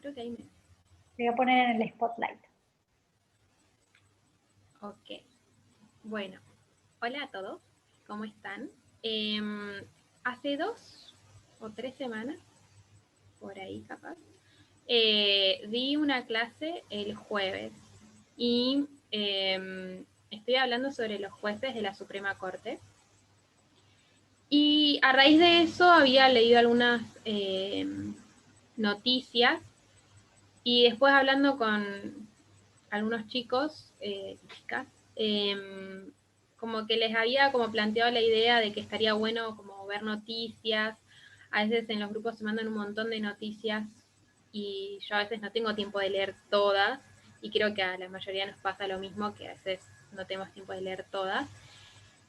creo que ahí me... Te voy a poner en el spotlight. Ok. Bueno, hola a todos, ¿cómo están? Hace 2 o 3 semanas, por ahí capaz, di una clase el jueves y estoy hablando sobre los jueces de la Suprema Corte. Y a raíz de eso había leído algunas noticias y después hablando con algunos chicos, chicas, como que les había como planteado la idea de que estaría bueno como ver noticias. A veces en los grupos se mandan un montón de noticias y yo a veces no tengo tiempo de leer todas, y creo que a la mayoría nos pasa lo mismo, que a veces no tenemos tiempo de leer todas.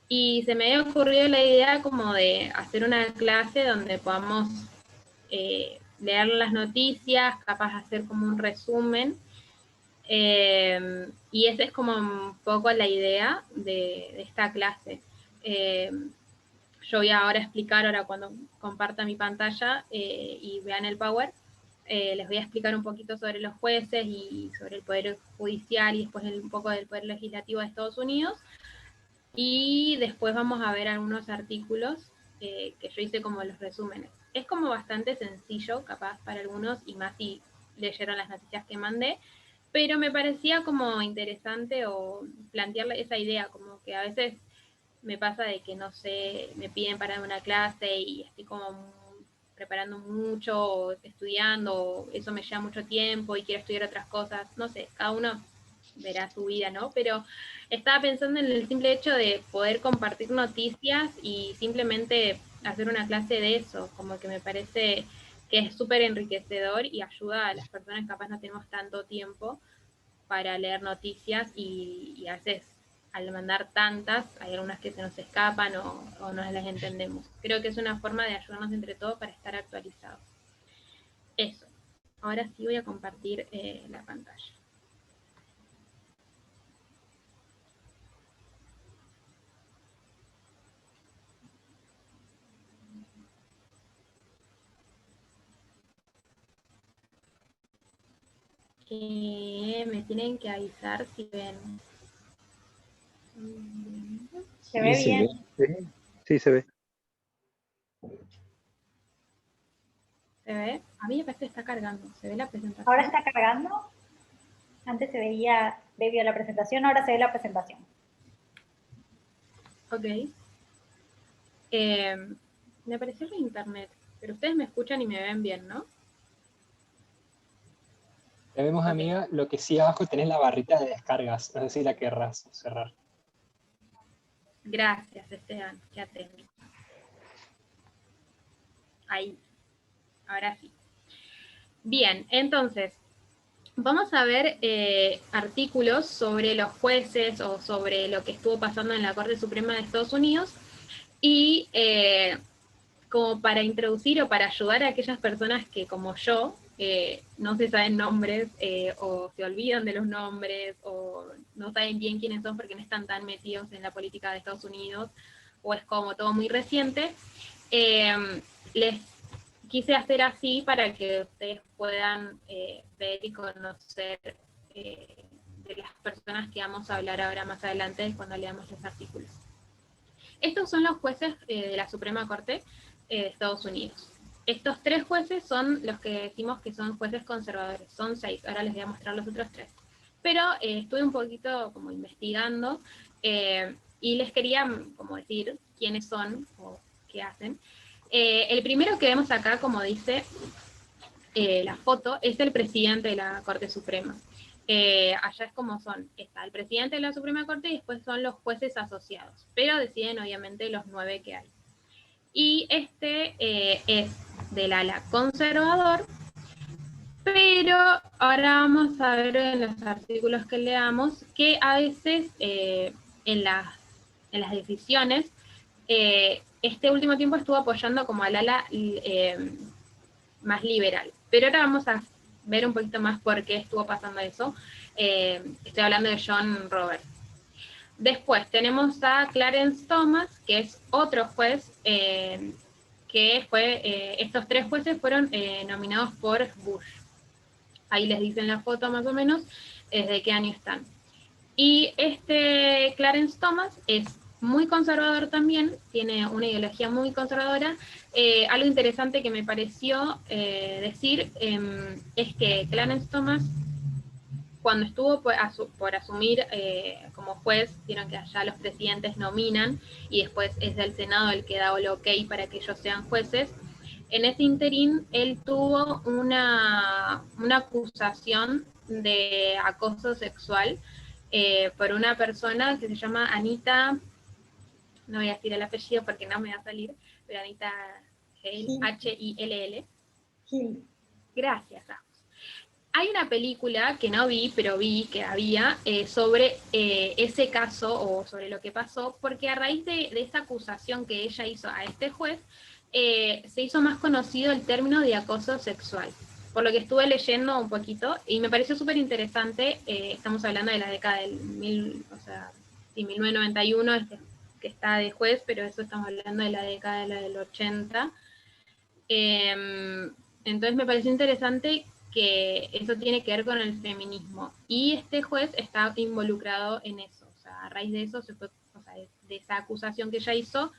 Y se me había ocurrido la idea como de hacer una clase donde podamos leer las noticias, capaz hacer como un resumen. Y esa es como un poco la idea de esta clase. Yo voy ahora a explicar, ahora cuando comparta mi pantalla y vean el Power, les voy a explicar un poquito sobre los jueces y sobre el Poder Judicial y después un poco del Poder Legislativo de Estados Unidos. Y después vamos a ver algunos artículos que yo hice como los resúmenes. Es como bastante sencillo, capaz para algunos, y más si leyeron las noticias que mandé, pero me parecía como interesante o plantearle esa idea, como que a veces me pasa de que, no sé, me piden para una clase y estoy como preparando mucho, o estudiando, o eso me lleva mucho tiempo y quiero estudiar otras cosas, no sé, cada uno verá su vida, ¿no? Pero estaba pensando en el simple hecho de poder compartir noticias y simplemente hacer una clase de eso, como que me parece que es súper enriquecedor y ayuda a las personas que capaz no tenemos tanto tiempo para leer noticias y a veces al mandar tantas hay algunas que se nos escapan o no las entendemos. Creo que es una forma de ayudarnos entre todos para estar actualizados. Eso. Ahora sí voy a compartir la pantalla. Me tienen que avisar si ven. ¿Se ve bien? Sí, se ve. ¿Se ve? A mí me parece que está cargando. ¿Se ve la presentación? Ahora está cargando. Antes se veía previo a la presentación, ahora se ve la presentación. Ok. Me apareció en internet, pero ustedes me escuchan y me ven bien, ¿no? Te vemos, Ok. amiga. Lo que sí, abajo tenés la barrita de descargas. No sé si la querrás cerrar. Gracias, Esteban. Qué atento. Ahí. Ahora sí. Bien, entonces, vamos a ver artículos sobre los jueces o sobre lo que estuvo pasando en la Corte Suprema de Estados Unidos y como para introducir o para ayudar a aquellas personas que, como yo, no se saben nombres o se olvidan de los nombres o no saben bien quiénes son porque no están tan metidos en la política de Estados Unidos o es como todo muy reciente, les quise hacer así para que ustedes puedan ver y conocer de las personas que vamos a hablar ahora más adelante cuando leamos los artículos. Estos son los jueces de la Suprema Corte de Estados Unidos. Estos 3 jueces son los que decimos que son jueces conservadores, son 6, ahora les voy a mostrar los otros 3. Pero estuve un poquito como investigando y les quería como decir quiénes son o qué hacen. El primero que vemos acá, como dice la foto, es el presidente de la Corte Suprema. Allá es como son, está el presidente de la Suprema Corte y después son los jueces asociados, pero deciden obviamente los 9 que hay. Y este es del ala conservador, pero ahora vamos a ver en los artículos que leamos que a veces en las decisiones este último tiempo estuvo apoyando como al ala más liberal. Pero ahora vamos a ver un poquito más por qué estuvo pasando eso. Estoy hablando de John Roberts. Después tenemos a Clarence Thomas, que es otro juez, que fue, estos 3 jueces fueron nominados por Bush. ahí les dicen la foto más o menos, de qué año están. Y este Clarence Thomas es muy conservador también, tiene una ideología muy conservadora. Algo interesante que me pareció decir es que Clarence Thomas, cuando estuvo por asumir como juez, vieron que allá los presidentes nominan y después es del Senado el que da el ok para que ellos sean jueces. En ese interín, él tuvo una acusación de acoso sexual por una persona que se llama Anita, no voy a decir el apellido porque no me va a salir, pero Anita Hill. Hill. Gracias, Agus. Hay una película que no vi, pero vi que había sobre ese caso o sobre lo que pasó, porque a raíz de esa acusación que ella hizo a este juez, se hizo más conocido el término de acoso sexual. Por lo que estuve leyendo un poquito, y me pareció súper interesante, estamos hablando de la década del 1991, que está de juez, pero eso estamos hablando de la década del 80. Entonces me pareció interesante que eso tiene que ver con el feminismo. Y este juez está involucrado en eso. O sea, a raíz de eso, de esa acusación que ella hizo,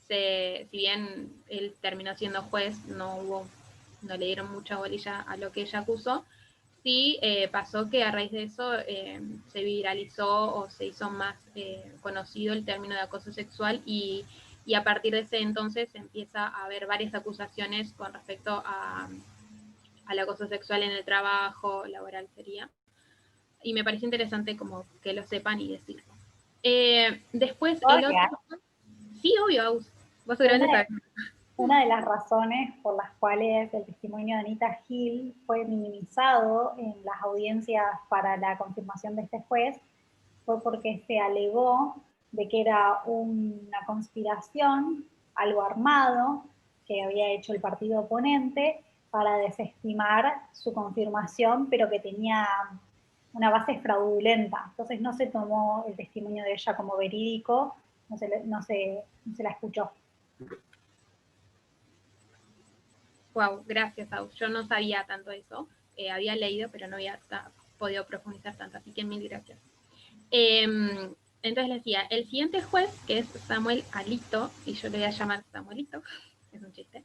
si bien él terminó siendo juez, no le dieron mucha bolilla a lo que ella acusó, sí pasó que a raíz de eso se viralizó o se hizo más conocido el término de acoso sexual y a partir de ese entonces empieza a haber varias acusaciones con respecto al acoso sexual en el trabajo laboral sería. Y me parece interesante como que lo sepan y decirlo. Después el otro... Sí, obvio, vos seguramente sabés. Una de las razones por las cuales el testimonio de Anita Hill fue minimizado en las audiencias para la confirmación de este juez fue porque se alegó de que era una conspiración, algo armado, que había hecho el partido oponente para desestimar su confirmación, pero que tenía una base fraudulenta. Entonces no se tomó el testimonio de ella como verídico, no se la escuchó. Wow, gracias, Aus. Yo no sabía tanto eso. Había leído, pero no había podido profundizar tanto, así que mil gracias. Entonces le decía, el siguiente juez, que es Samuel Alito, y yo le voy a llamar Samuelito, es un chiste,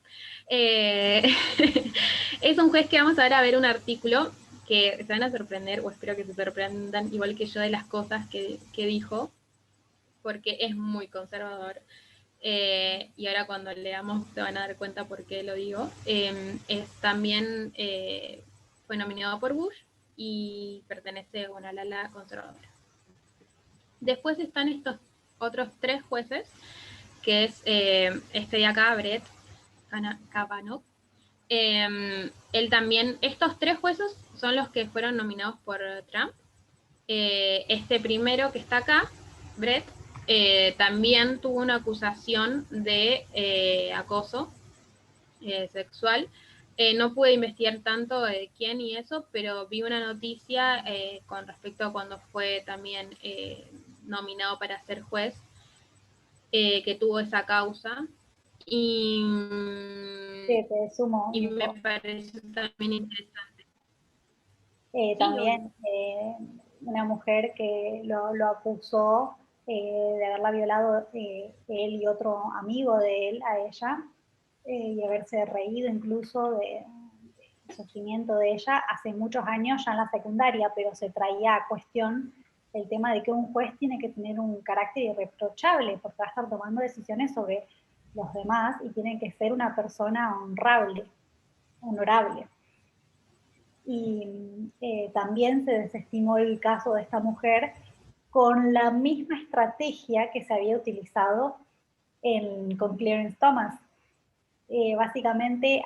es un juez que vamos a ver un artículo que se van a sorprender, o espero que se sorprendan igual que yo de las cosas que dijo, porque es muy conservador. Y ahora cuando leamos se van a dar cuenta por qué lo digo. También fue nominado por Bush y pertenece a una ala conservadora. Después están estos otros tres jueces, que es este de acá, Brett Kavanaugh. Él también, estos tres jueces son los que fueron nominados por Trump. Este primero que está acá, Brett, también tuvo una acusación de acoso sexual. No pude investigar tanto de quién y eso, pero vi una noticia con respecto a cuando fue también nominado para ser juez, que tuvo esa causa. Y, sí, te sumo. Y me pareció también interesante. También una mujer que lo acusó de haberla violado él y otro amigo de él a ella, y haberse reído incluso del sufrimiento de ella hace muchos años, ya en la secundaria, pero se traía a cuestión el tema de que un juez tiene que tener un carácter irreprochable, porque va a estar tomando decisiones sobre los demás y tiene que ser una persona honorable. Y también se desestimó el caso de esta mujer con la misma estrategia que se había utilizado con Clarence Thomas. Básicamente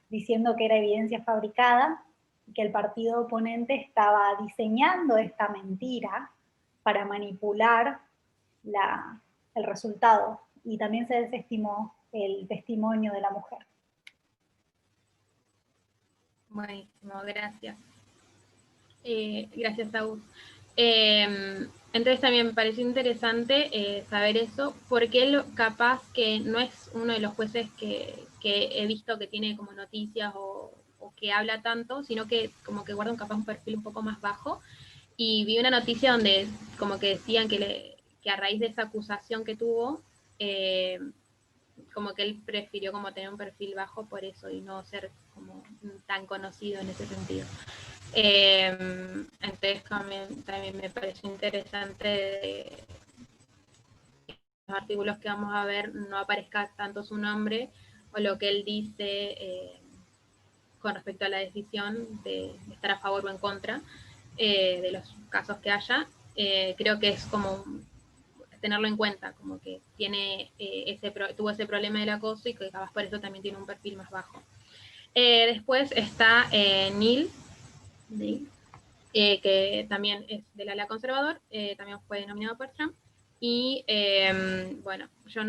diciendo que era evidencia fabricada y que el partido oponente estaba diseñando esta mentira para manipular el resultado. Y también se desestimó el testimonio de la mujer. Buenísimo, gracias. Gracias, Saúl. Entonces también me pareció interesante saber eso, porque él capaz que no es uno de los jueces que he visto que tiene como noticias o o que habla tanto, sino que como que guarda capaz un perfil un poco más bajo. Y vi una noticia donde como que decían que a raíz de esa acusación que tuvo, como que él prefirió como tener un perfil bajo por eso y no ser como tan conocido en ese sentido. Entonces también me pareció interesante los artículos que vamos a ver no aparezca tanto su nombre o lo que él dice con respecto a la decisión de estar a favor o en contra de los casos que haya. Creo que es como tenerlo en cuenta, como que tiene tuvo ese problema del acoso y que capaz por eso también tiene un perfil más bajo. Después está Neil, que también es del ala conservador, también fue nominado por Trump. Y bueno, yo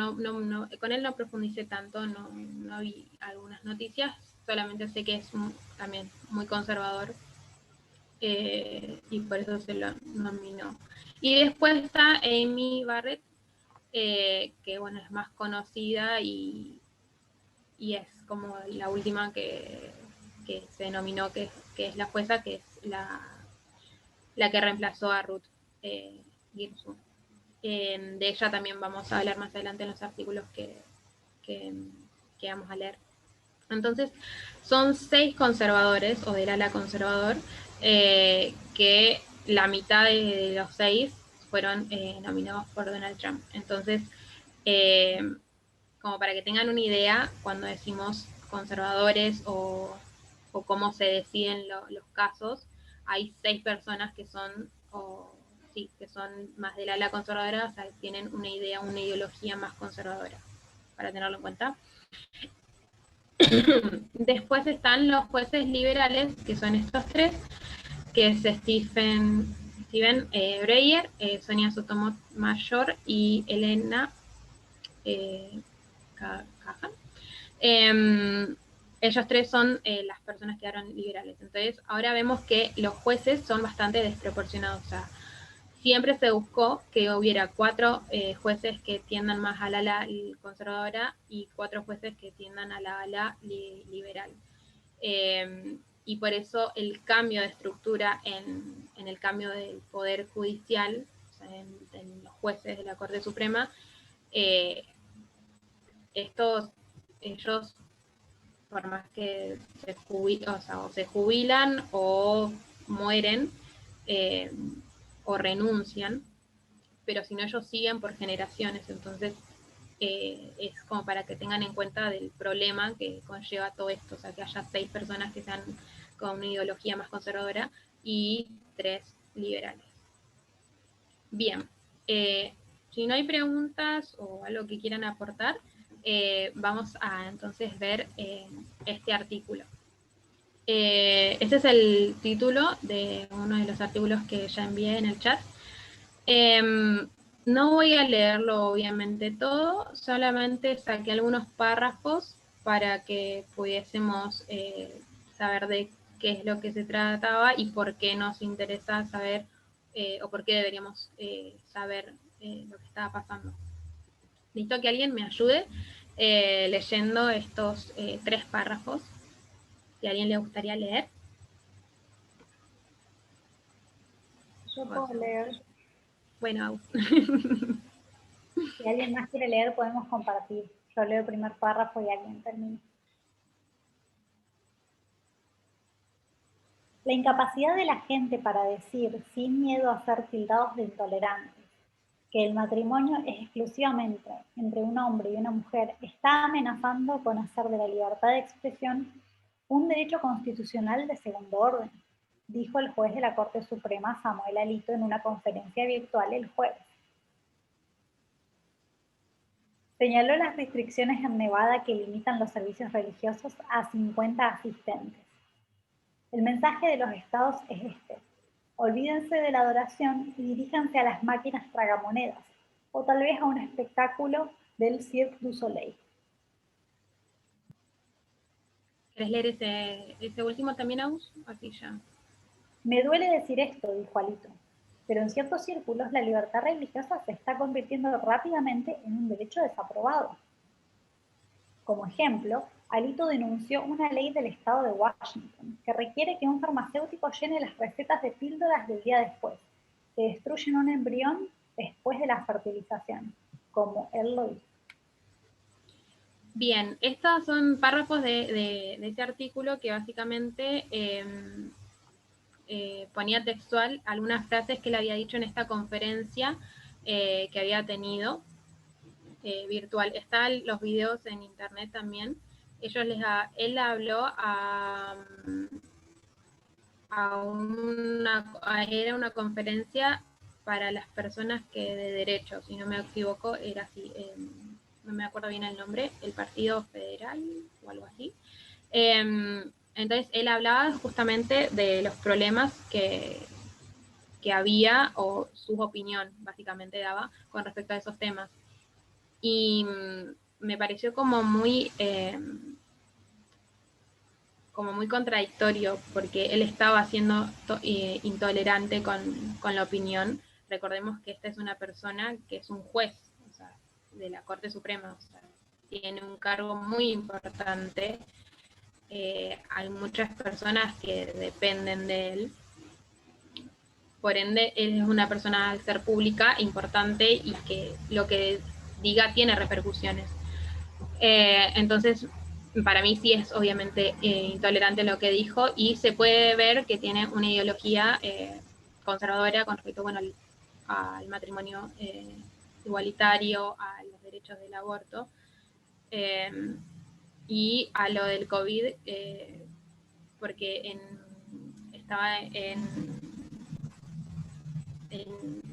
con él no profundicé tanto, no vi algunas noticias, solamente sé que es también muy conservador y por eso se lo nominó. Y después está Amy Barrett, que bueno, es más conocida y es como la última que se nominó, que es la jueza, que es la que reemplazó a Ruth Ginsburg. De ella también vamos a hablar más adelante en los artículos que vamos a leer. Entonces, son 6 conservadores, o del ala conservador, que la mitad de los 6 fueron nominados por Donald Trump. Entonces, como para que tengan una idea, cuando decimos conservadores o cómo se deciden los casos, hay 6 personas que son, que son más del ala conservadora, o sea, tienen una idea, una ideología más conservadora, para tenerlo en cuenta. Después están los jueces liberales, que son estos 3, que es Stephen Breyer, Sonia Sotomayor y Elena Kagan. Ellos 3 son las personas que eran liberales. Entonces, ahora vemos que los jueces son bastante desproporcionados. O sea, siempre se buscó que hubiera 4 jueces que tiendan más al ala conservadora y 4 jueces que tiendan a la ala liberal. Y por eso el cambio de estructura en el cambio del poder judicial, o sea, en los jueces de la Corte Suprema, ellos, por más que se jubilan o mueren o renuncian, pero si no ellos siguen por generaciones, entonces es como para que tengan en cuenta del problema que conlleva todo esto, o sea, que haya 6 personas que sean con una ideología más conservadora y 3 liberales. Bien, si no hay preguntas o algo que quieran aportar, vamos a entonces ver este artículo. Este es el título de uno de los artículos que ya envié en el chat. No voy a leerlo obviamente todo, solamente saqué algunos párrafos para que pudiésemos saber de qué es lo que se trataba y por qué nos interesa saber o por qué deberíamos saber lo que estaba pasando. Necesito que alguien me ayude leyendo estos 3 párrafos. Si a alguien le gustaría leer. Yo puedo leer. Bueno, Si alguien más quiere leer, podemos compartir. Yo leo el primer párrafo y alguien termina. La incapacidad de la gente para decir, sin miedo a ser tildados de intolerantes, que el matrimonio es exclusivamente entre un hombre y una mujer, está amenazando con hacer de la libertad de expresión un derecho constitucional de segundo orden, dijo el juez de la Corte Suprema Samuel Alito en una conferencia virtual el jueves. Señaló las restricciones en Nevada que limitan los servicios religiosos a 50 asistentes. El mensaje de los estados es este: olvídense de la adoración y diríjanse a las máquinas tragamonedas, o tal vez a un espectáculo del Cirque du Soleil. ¿Querés leer ese último también, Aus? Así ya. Me duele decir esto, dijo Alito, pero en ciertos círculos la libertad religiosa se está convirtiendo rápidamente en un derecho desaprobado. Como ejemplo, Alito denunció una ley del estado de Washington que requiere que un farmacéutico llene las recetas de píldoras del día después. Se destruyen un embrión después de la fertilización, como él lo hizo. Bien, estos son párrafos de ese artículo que básicamente ponía textual algunas frases que él había dicho en esta conferencia que había tenido virtual. Están los videos en internet también. Él habló era una conferencia para las personas que de derecho, si no me equivoco, era así, no me acuerdo bien el nombre, el Partido Federal o algo así. Entonces él hablaba justamente de los problemas que había, o su opinión básicamente daba con respecto a esos temas. Y me pareció como muy contradictorio, porque él estaba siendo intolerante con la opinión. Recordemos que esta es una persona que es un juez, o sea, de la Corte Suprema, o sea, tiene un cargo muy importante. Hay muchas personas que dependen de él. Por ende, él es una persona al ser pública importante y que lo que diga tiene repercusiones. Entonces, para mí sí es obviamente intolerante lo que dijo, y se puede ver que tiene una ideología conservadora con respecto, bueno, al matrimonio igualitario, a los derechos del aborto y a lo del COVID, porque estaba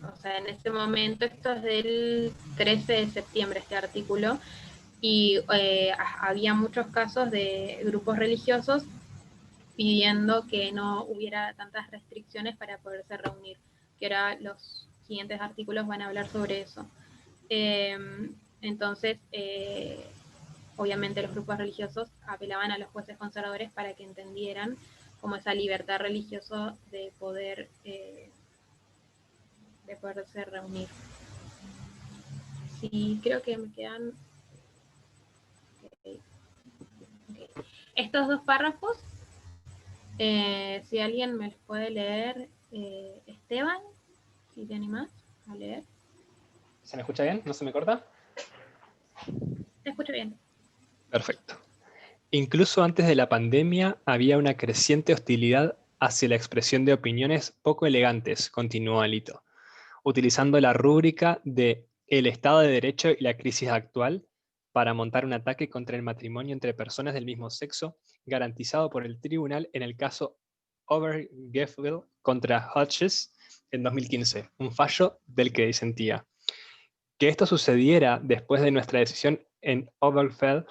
o sea, en ese momento, esto es del 13 de septiembre, este artículo, y había muchos casos de grupos religiosos pidiendo que no hubiera tantas restricciones para poderse reunir, que ahora los siguientes artículos van a hablar sobre eso. Entonces, obviamente los grupos religiosos apelaban a los jueces conservadores para que entendieran como esa libertad religiosa de poderse reunir. Sí, creo que me quedan okay. Estos dos párrafos, si alguien me los puede leer, Esteban, si te animás a leer. ¿Se me escucha bien? ¿No se me corta? Te escucho bien. Perfecto. Incluso antes de la pandemia había una creciente hostilidad hacia la expresión de opiniones poco elegantes, continuó Alito, utilizando la rúbrica de el Estado de Derecho y la crisis actual para montar un ataque contra el matrimonio entre personas del mismo sexo, garantizado por el tribunal en el caso Obergefell contra Hodges en 2015, un fallo del que disentía. Que esto sucediera después de nuestra decisión en Obergefell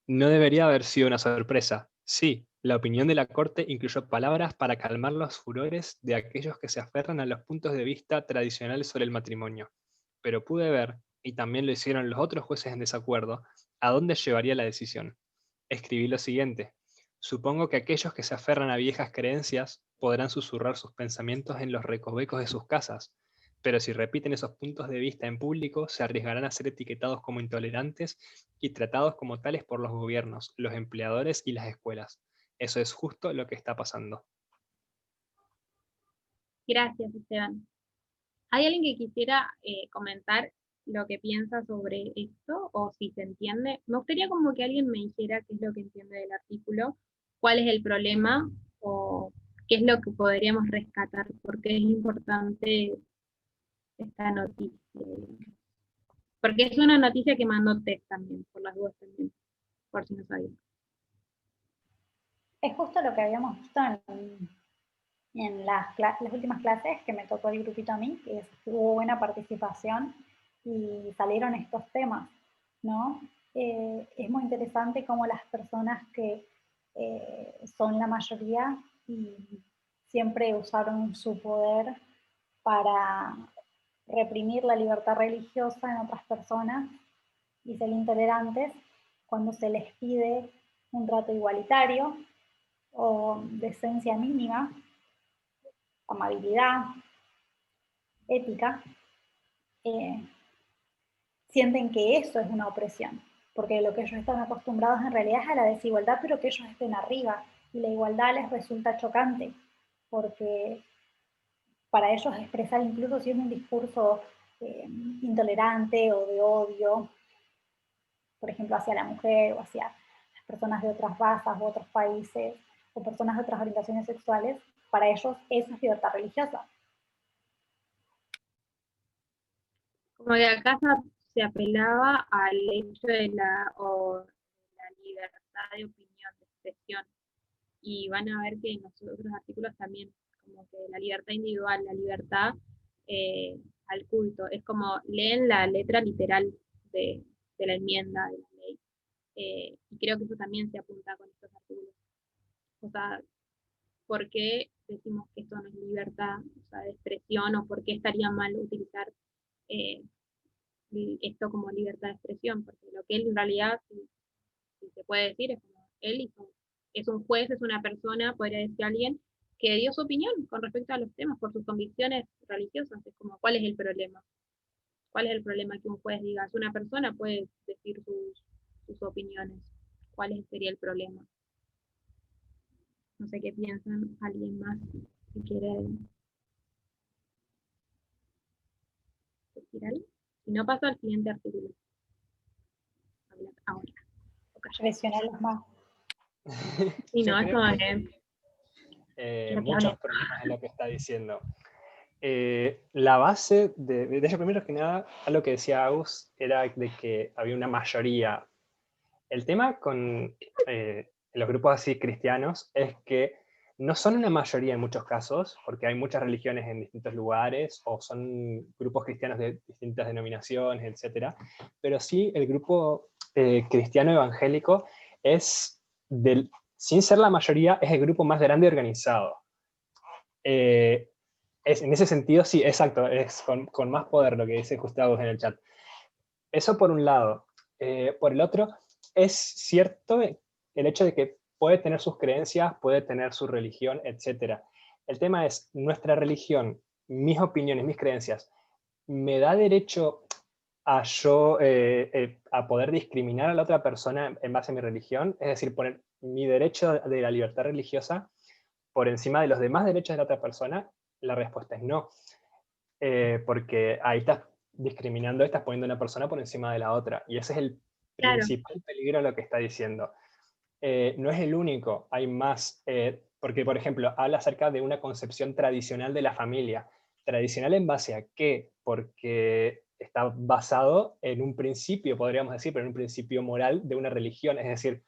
no debería haber sido una sorpresa. Sí, la opinión de la Corte incluyó palabras para calmar los furores de aquellos que se aferran a los puntos de vista tradicionales sobre el matrimonio. Pero pude ver, y también lo hicieron los otros jueces en desacuerdo, a dónde llevaría la decisión. Escribí lo siguiente: supongo que aquellos que se aferran a viejas creencias podrán susurrar sus pensamientos en los recovecos de sus casas, pero si repiten esos puntos de vista en público, se arriesgarán a ser etiquetados como intolerantes y tratados como tales por los gobiernos, los empleadores y las escuelas. Eso es justo lo que está pasando. Gracias, Esteban. ¿Hay alguien que quisiera comentar lo que piensa sobre esto, o si se entiende? Me gustaría como que alguien me dijera qué es lo que entiende del artículo, cuál es el problema, o qué es lo que podríamos rescatar, porque es importante esta noticia. Porque es una noticia que mandó Tess también, por las dudas también, por si no sabían. Es justo lo que habíamos visto en las últimas clases que me tocó el grupito a mí, que hubo buena participación y salieron estos temas, ¿no? Es muy interesante cómo las personas que son la mayoría y siempre usaron su poder para reprimir la libertad religiosa en otras personas y ser intolerantes cuando se les pide un trato igualitario o decencia mínima, amabilidad, ética, sienten que eso es una opresión. porque lo que ellos están acostumbrados en realidad es a la desigualdad, pero que ellos estén arriba, y la igualdad les resulta chocante, porque para ellos expresar incluso si es un discurso intolerante o de odio, por ejemplo, hacia la mujer o hacia las personas de otras razas u otros países o personas de otras orientaciones sexuales, para ellos eso es libertad religiosa. Como que acá se apelaba al hecho de la libertad de opinión, de expresión. Y van a ver que en los otros artículos también, como que la libertad individual, la libertad al culto, es como leen la letra literal de, de la enmienda de la ley. Y creo que eso también se apunta con estos artículos. O sea, ¿por qué decimos que esto no es libertad, o sea, de expresión, o por qué estaría mal utilizar eh, esto como libertad de expresión? Porque lo que él en realidad, si se puede decir, es como él hizo, es un juez, es una persona, podría decir alguien, que dio su opinión con respecto a los temas por sus convicciones religiosas. Es como, ¿cuál es el problema? ¿Cuál es el problema que un juez diga? Es una persona, puede decir sus opiniones. ¿Cuál sería el problema? No sé qué piensan, alguien más si quiere decir algo. Si no, paso al siguiente artículo. Ahora. Presionarlos más. Y Yo no, creo eso que es lo que muchos hablé. problemas en lo que está diciendo. La base de hecho, primero que nada, algo que decía Agus era de que había una mayoría. El tema con los grupos así cristianos es que no son una mayoría en muchos casos, porque hay muchas religiones en distintos lugares, o son grupos cristianos de distintas denominaciones, etc. Pero sí, el grupo cristiano evangélico es, sin ser la mayoría, es el grupo más grande organizado. En ese sentido, sí, exacto, es con más poder lo que dice Gustavo en el chat. Eso por un lado. Por el otro, es cierto el hecho de que puede tener sus creencias, puede tener su religión, etc. El tema es, nuestra religión, mis opiniones, mis creencias, ¿me da derecho a yo a poder discriminar a la otra persona en base a mi religión? Es decir, poner mi derecho de la libertad religiosa por encima de los demás derechos de la otra persona. La respuesta es no. Porque ahí estás discriminando, estás poniendo a una persona por encima de la otra. Y ese es el Claro, principal peligro de lo que está diciendo. No es el único, hay más. Porque, por ejemplo, habla acerca de una concepción tradicional de la familia. ¿Tradicional en base a qué? Porque está basado en un principio, podríamos decir, pero en un principio moral de una religión. Es decir,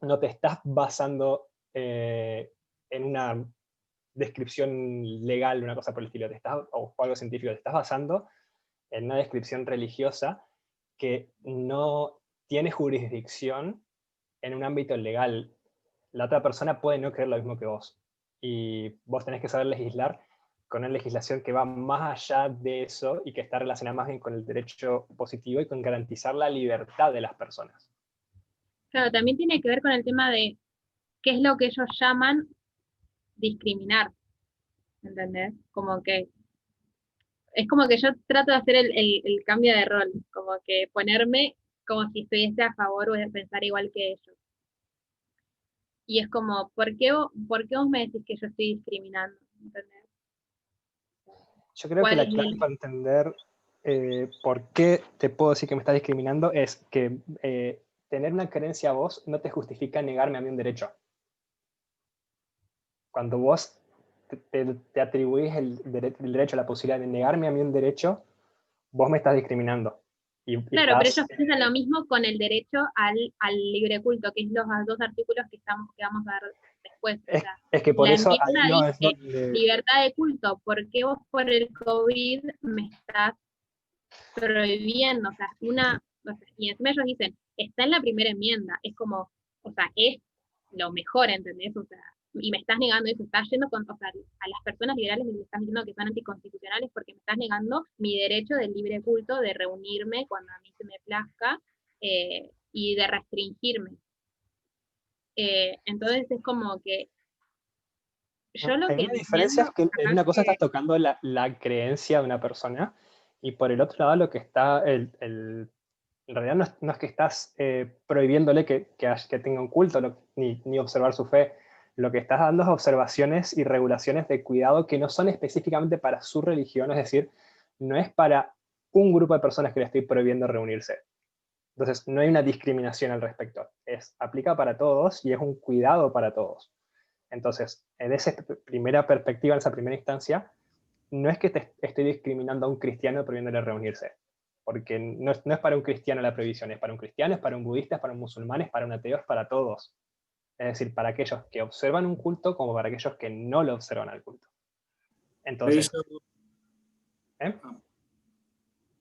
no te estás basando en una descripción legal, una cosa por el estilo, o algo científico, te estás basando en una descripción religiosa que no tiene jurisdicción en un ámbito legal. La otra persona puede no creer lo mismo que vos. Y vos tenés que saber legislar con una legislación que va más allá de eso y que está relacionada más bien con el derecho positivo y con garantizar la libertad de las personas. claro, también tiene que ver con el tema de qué es lo que ellos llaman discriminar, ¿entendés? Como que es como que yo trato de hacer el cambio de rol, como que ponerme como si estuviese a favor o de pensar igual que ellos. Y es como, ¿por qué vos me decís que yo estoy discriminando? ¿Entendés? Yo creo que ¿Cuál la es clave el...? para entender por qué te puedo decir que me estás discriminando es que tener una creencia a vos no te justifica negarme a mí un derecho. Cuando vos te atribuís el derecho, la posibilidad de negarme a mí un derecho, vos me estás discriminando. Y Claro, pero estás... ellos piensan lo mismo con el derecho al libre culto, que es los dos artículos que vamos a ver después. O sea, es que por la eso ahí enmienda no es dice donde... libertad de culto. ¿Por qué vos por el COVID me estás prohibiendo? O sea, y encima ellos dicen, está en la primera enmienda. Es como, o sea, es lo mejor, ¿entendés? O sea, y me estás negando eso, estás yendo con, o sea, a las personas liberales les están diciendo que son anticonstitucionales porque me estás negando mi derecho del libre culto, de reunirme cuando a mí se me plazca y de restringirme. Entonces es como que yo lo Hay que una diferencia, entiendo es que en acá una cosa que, estás tocando la creencia de una persona y por el otro lado lo que está En realidad no es que estás prohibiéndole que tenga un culto ni observar su fe. Lo que estás dando es observaciones y regulaciones de cuidado que no son específicamente para su religión, es decir, no es para un grupo de personas que le estoy prohibiendo reunirse. Entonces, no hay una discriminación al respecto. Aplica para todos y es un cuidado para todos. Entonces, en esa primera perspectiva, en esa primera instancia, no es que te estoy discriminando a un cristiano prohibiéndole reunirse, porque no es para un cristiano la prohibición, es para un cristiano, es para un budista, es para un musulmán, es para un ateo, es para todos. Es decir, para aquellos que observan un culto como para aquellos que no lo observan al culto. Entonces, ¿eh?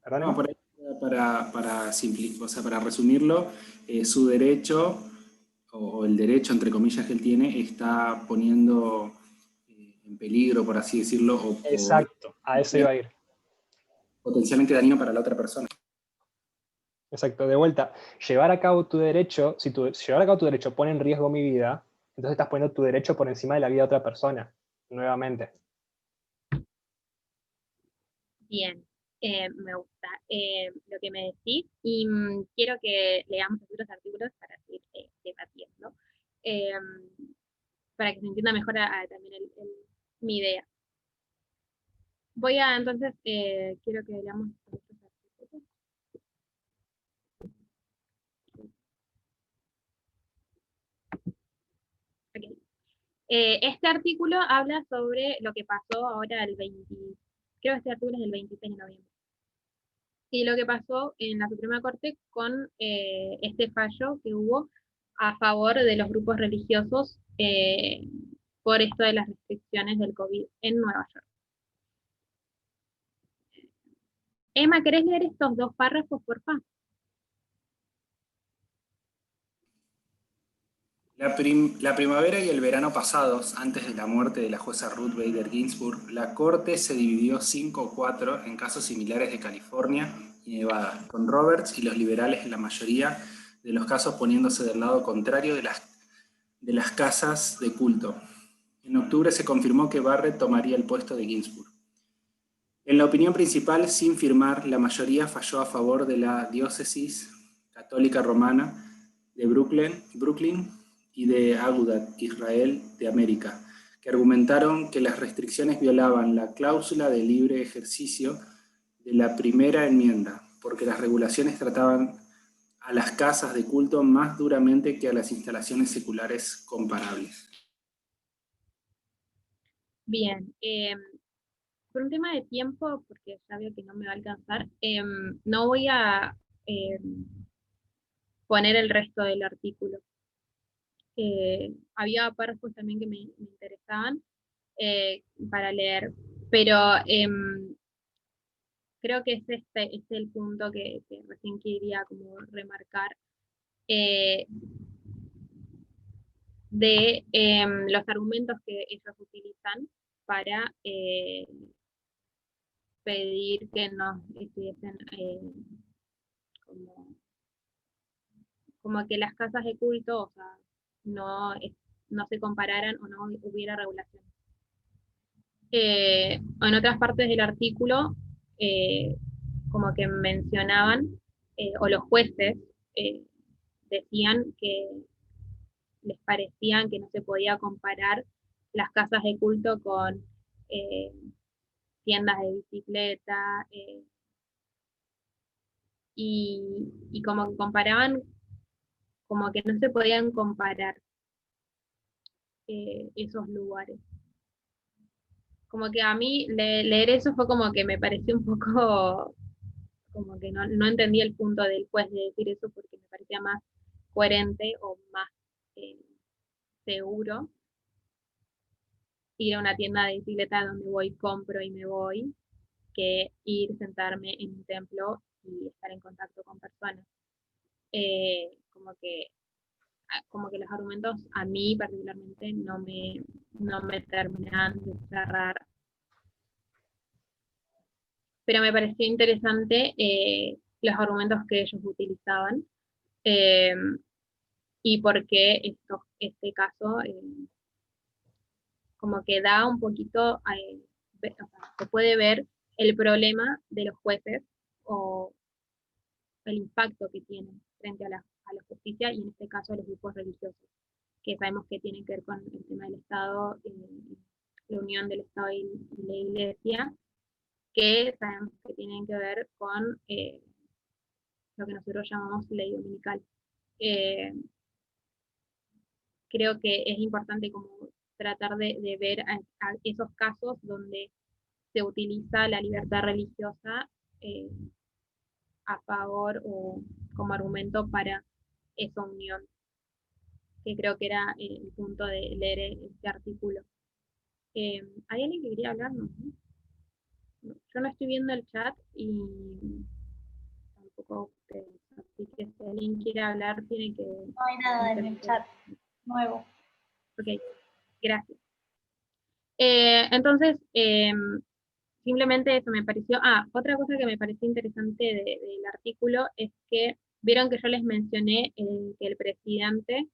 ¿Perdón, No, Emma? por ahí, o sea, para resumirlo, su derecho, o el derecho, entre comillas, que él tiene, está poniendo en peligro, por así decirlo, o Exacto, a eso iba a ir. potencialmente dañino para la otra persona. Exacto, de vuelta, llevar a cabo tu derecho, si llevar a cabo tu derecho pone en riesgo mi vida, entonces estás poniendo tu derecho por encima de la vida de otra persona, nuevamente. Bien, me gusta lo que me decís y quiero que leamos otros artículos para seguir debatiendo, eh, para que se entienda mejor también mi idea. Voy a entonces, quiero que leamos otros artículos. Okay. Este artículo habla sobre lo que pasó ahora el 20, creo que este artículo es del 26 de noviembre. Y lo que pasó en la Suprema Corte con este fallo que hubo a favor de los grupos religiosos por esto de las restricciones del COVID en Nueva York. Emma, ¿querés leer estos dos párrafos, por favor? La primavera y el verano pasados, antes de la muerte de la jueza Ruth Bader Ginsburg, la Corte se dividió 5-4 en casos similares de California y Nevada, con Roberts y los liberales en la mayoría de los casos poniéndose del lado contrario de las casas de culto. En octubre se confirmó que Barrett tomaría el puesto de Ginsburg. En la opinión principal, sin firmar, la mayoría falló a favor de la diócesis católica romana de Brooklyn y de Agudat, Israel de América, que argumentaron que las restricciones violaban la cláusula de libre ejercicio de la primera enmienda, porque las regulaciones trataban a las casas de culto más duramente que a las instalaciones seculares comparables. Bien, por un tema de tiempo, porque ya veo que no me va a alcanzar, no voy a poner el resto del artículo. Había párrafos también que me interesaban para leer, pero creo que es este es el punto que recién quería como remarcar de los argumentos que ellos utilizan para pedir que nos estuviesen como que las casas de culto, o sea, no se compararan o no hubiera regulación. En otras partes del artículo, como que mencionaban, o los jueces decían que les parecían que no se podía comparar las casas de culto con eh, tiendas de bicicleta, y como que comparaban, como que no se podían comparar esos lugares. Como que a mí leer eso fue como que me pareció un poco, como que no entendí el punto del juez de decir eso porque me parecía más coherente o más eh, seguro ir a una tienda de bicicleta donde voy, compro y me voy, que ir, sentarme en un templo y estar en contacto con personas. Como que los argumentos a mí particularmente no me terminan de cerrar. Pero me pareció interesante los argumentos que ellos utilizaban eh, y por qué este caso como que da un poquito, o sea, se puede ver el problema de los jueces o el impacto que tienen frente a la justicia y en este caso a los grupos religiosos, que sabemos que tienen que ver con el tema del Estado, la unión del Estado y la Iglesia, que sabemos que tienen que ver con lo que nosotros llamamos ley dominical. Creo que es importante como tratar de ver a esos casos donde se utiliza la libertad religiosa a favor o como argumento para esa unión, que creo que era el punto de leer este artículo. ¿Hay alguien que quería hablar? No. Yo no estoy viendo el chat y tampoco ustedes, así que si alguien quiere hablar tiene que... No hay nada en el chat nuevo. Ok, gracias. Entonces, simplemente eso me pareció... otra cosa que me pareció interesante del artículo es que vieron que yo les mencioné que el presidente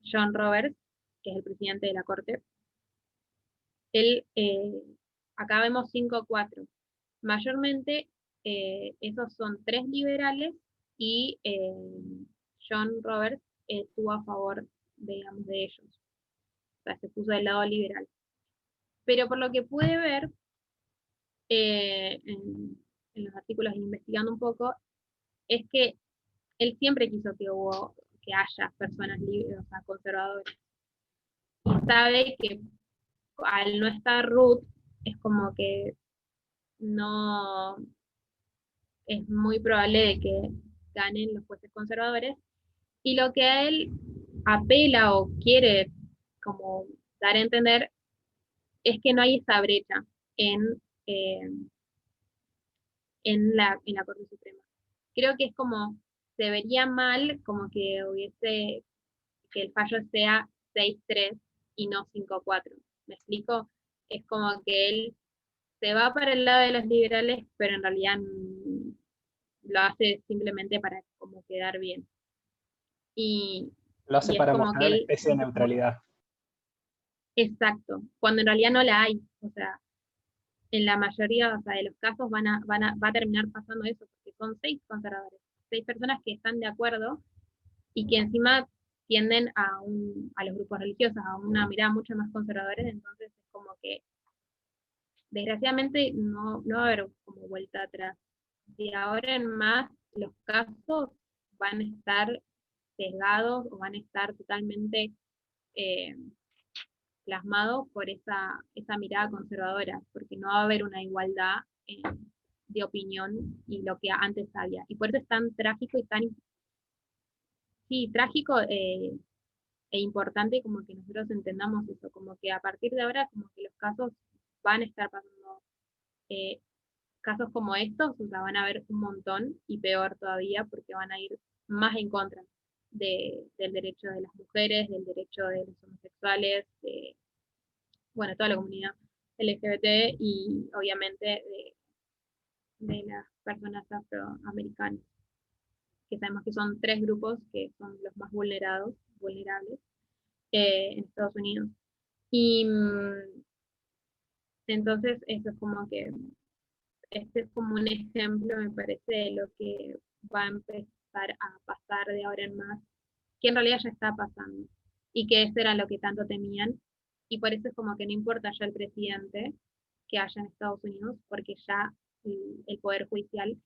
John Roberts, que es el presidente de la Corte, él, acá vemos 5-4. Mayormente esos son 3 liberales y John Roberts estuvo a favor, digamos, de ellos. O sea, se puso del lado liberal. Pero por lo que pude ver en los artículos investigando un poco, es que él siempre quiso que haya personas libres, o sea, conservadoras. Y sabe que al no estar Ruth, es como que no es muy probable de que ganen los jueces conservadores. Y lo que a él apela o quiere como dar a entender es que no hay esa brecha en, eh, en la Corte Suprema. Creo que es como, se vería mal como que hubiese, que el fallo sea 6-3 y no 5-4. ¿Me explico? Es como que él se va para el lado de los liberales, pero en realidad lo hace simplemente para como quedar bien. Y Lo hace es para como que mostrar una él, especie de neutralidad. exacto, cuando en realidad no la hay. O sea, en la mayoría, o sea, de los casos va a terminar pasando eso, porque son 6 conservadores, 6 personas que están de acuerdo y que encima tienden a los grupos religiosos, a una mirada mucho más conservadora, entonces es como que desgraciadamente no va a haber como vuelta atrás. De ahora en más los casos van a estar sesgados o van a estar totalmente eh, plasmados por esa mirada conservadora, porque no va a haber una igualdad de opinión y lo que antes había. Y por eso es tan trágico y tan, sí, trágico e importante como que nosotros entendamos eso, como que a partir de ahora como que los casos van a estar pasando, casos como estos, o sea, van a haber un montón y peor todavía porque van a ir más en contra del derecho de las mujeres, del derecho de los homosexuales, de, bueno, toda la comunidad LGBT y obviamente de las personas afroamericanas, que sabemos que son 3 grupos que son los más vulnerables en Estados Unidos. Y entonces eso es como que, este es como un ejemplo, me parece, de lo que va a empezar a pasar de ahora en más, que en realidad ya está pasando, y que eso era lo que tanto temían, y por eso es como que no importa ya el presidente que haya en Estados Unidos, porque ya el Poder Judicial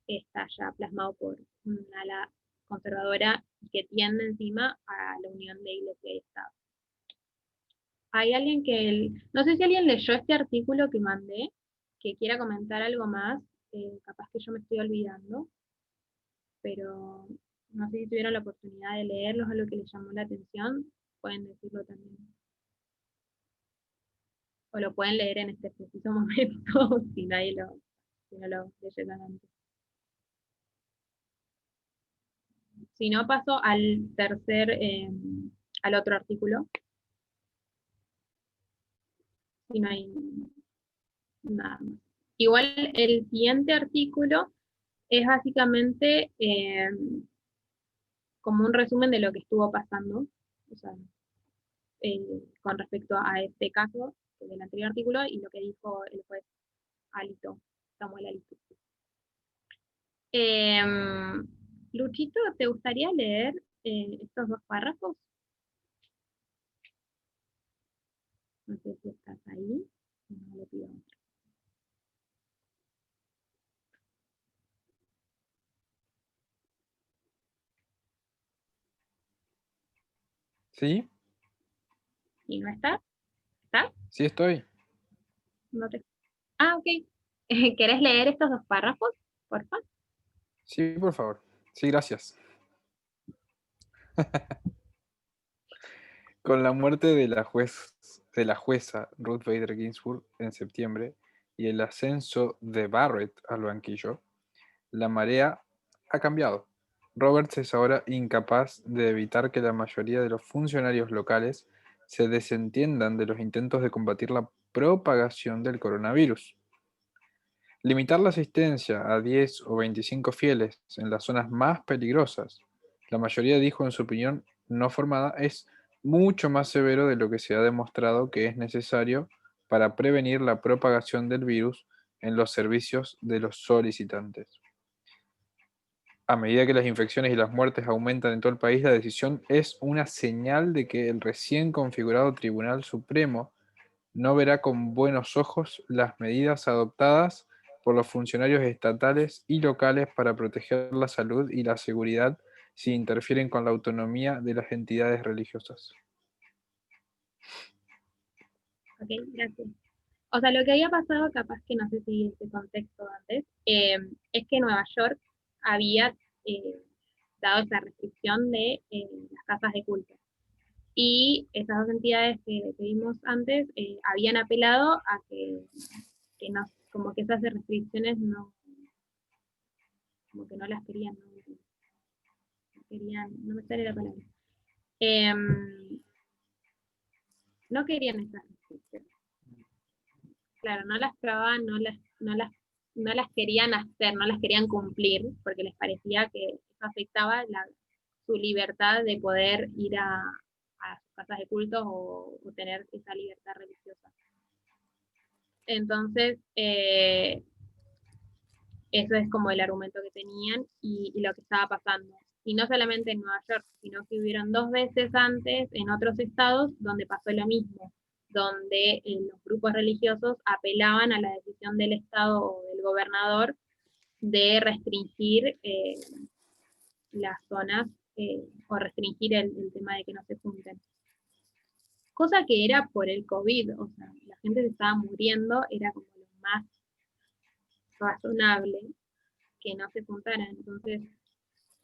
está ya plasmado por una ala conservadora que tiende encima a la unión de Iglesia y Estado. Hay alguien no sé si alguien leyó este artículo que mandé, que quiera comentar algo más, capaz que yo me estoy olvidando, pero no sé si tuvieron la oportunidad de leerlos o lo que les llamó la atención, pueden decirlo también. O lo pueden leer en este preciso momento, si no lo leyeron antes. Si no, paso al otro artículo. Si no hay nada más. Igual el siguiente artículo es básicamente como un resumen de lo que estuvo pasando, o sea, con respecto a este caso del anterior artículo y lo que dijo el juez Alito Samuel Alito. Luchito, ¿te gustaría leer estos 2 párrafos? No sé si estás ahí. No le pido otro. ¿Sí? ¿Y no estás? ¿Estás? Sí estoy. No te... Ah, ok. ¿Querés leer estos 2 párrafos, porfa? Sí, por favor. Sí, gracias. Con la muerte de la jueza Ruth Bader Ginsburg en septiembre y el ascenso de Barrett al banquillo, la marea ha cambiado. Roberts es ahora incapaz de evitar que la mayoría de los funcionarios locales se desentiendan de los intentos de combatir la propagación del coronavirus. Limitar la asistencia a 10 o 25 fieles en las zonas más peligrosas, la mayoría dijo en su opinión no formada, es mucho más severo de lo que se ha demostrado que es necesario para prevenir la propagación del virus en los servicios de los solicitantes. A medida que las infecciones y las muertes aumentan en todo el país, la decisión es una señal de que el recién configurado Tribunal Supremo no verá con buenos ojos las medidas adoptadas por los funcionarios estatales y locales para proteger la salud y la seguridad si interfieren con la autonomía de las entidades religiosas. Ok, gracias. O sea, lo que había pasado, capaz que no sé si este contexto antes, es que Nueva York había dado esa restricción de las casas de culto. Y esas 2 entidades que vimos antes habían apelado a que no, como que esas restricciones no, como que no las querían, no querían, no me sale la palabra. No querían esas restricciones. Claro, no las probaban, no las querían hacer, no las querían cumplir, porque les parecía que eso afectaba su libertad de poder ir a sus casas de cultos o tener esa libertad religiosa. Entonces, eso es como el argumento que tenían y lo que estaba pasando. Y no solamente en Nueva York, sino que hubieron 2 veces antes en otros estados donde pasó lo mismo, donde los grupos religiosos apelaban a la decisión del Estado o del gobernador de restringir las zonas o restringir el tema de que no se junten. Cosa que era por el COVID, o sea, la gente se estaba muriendo, era como lo más razonable que no se juntaran. Entonces,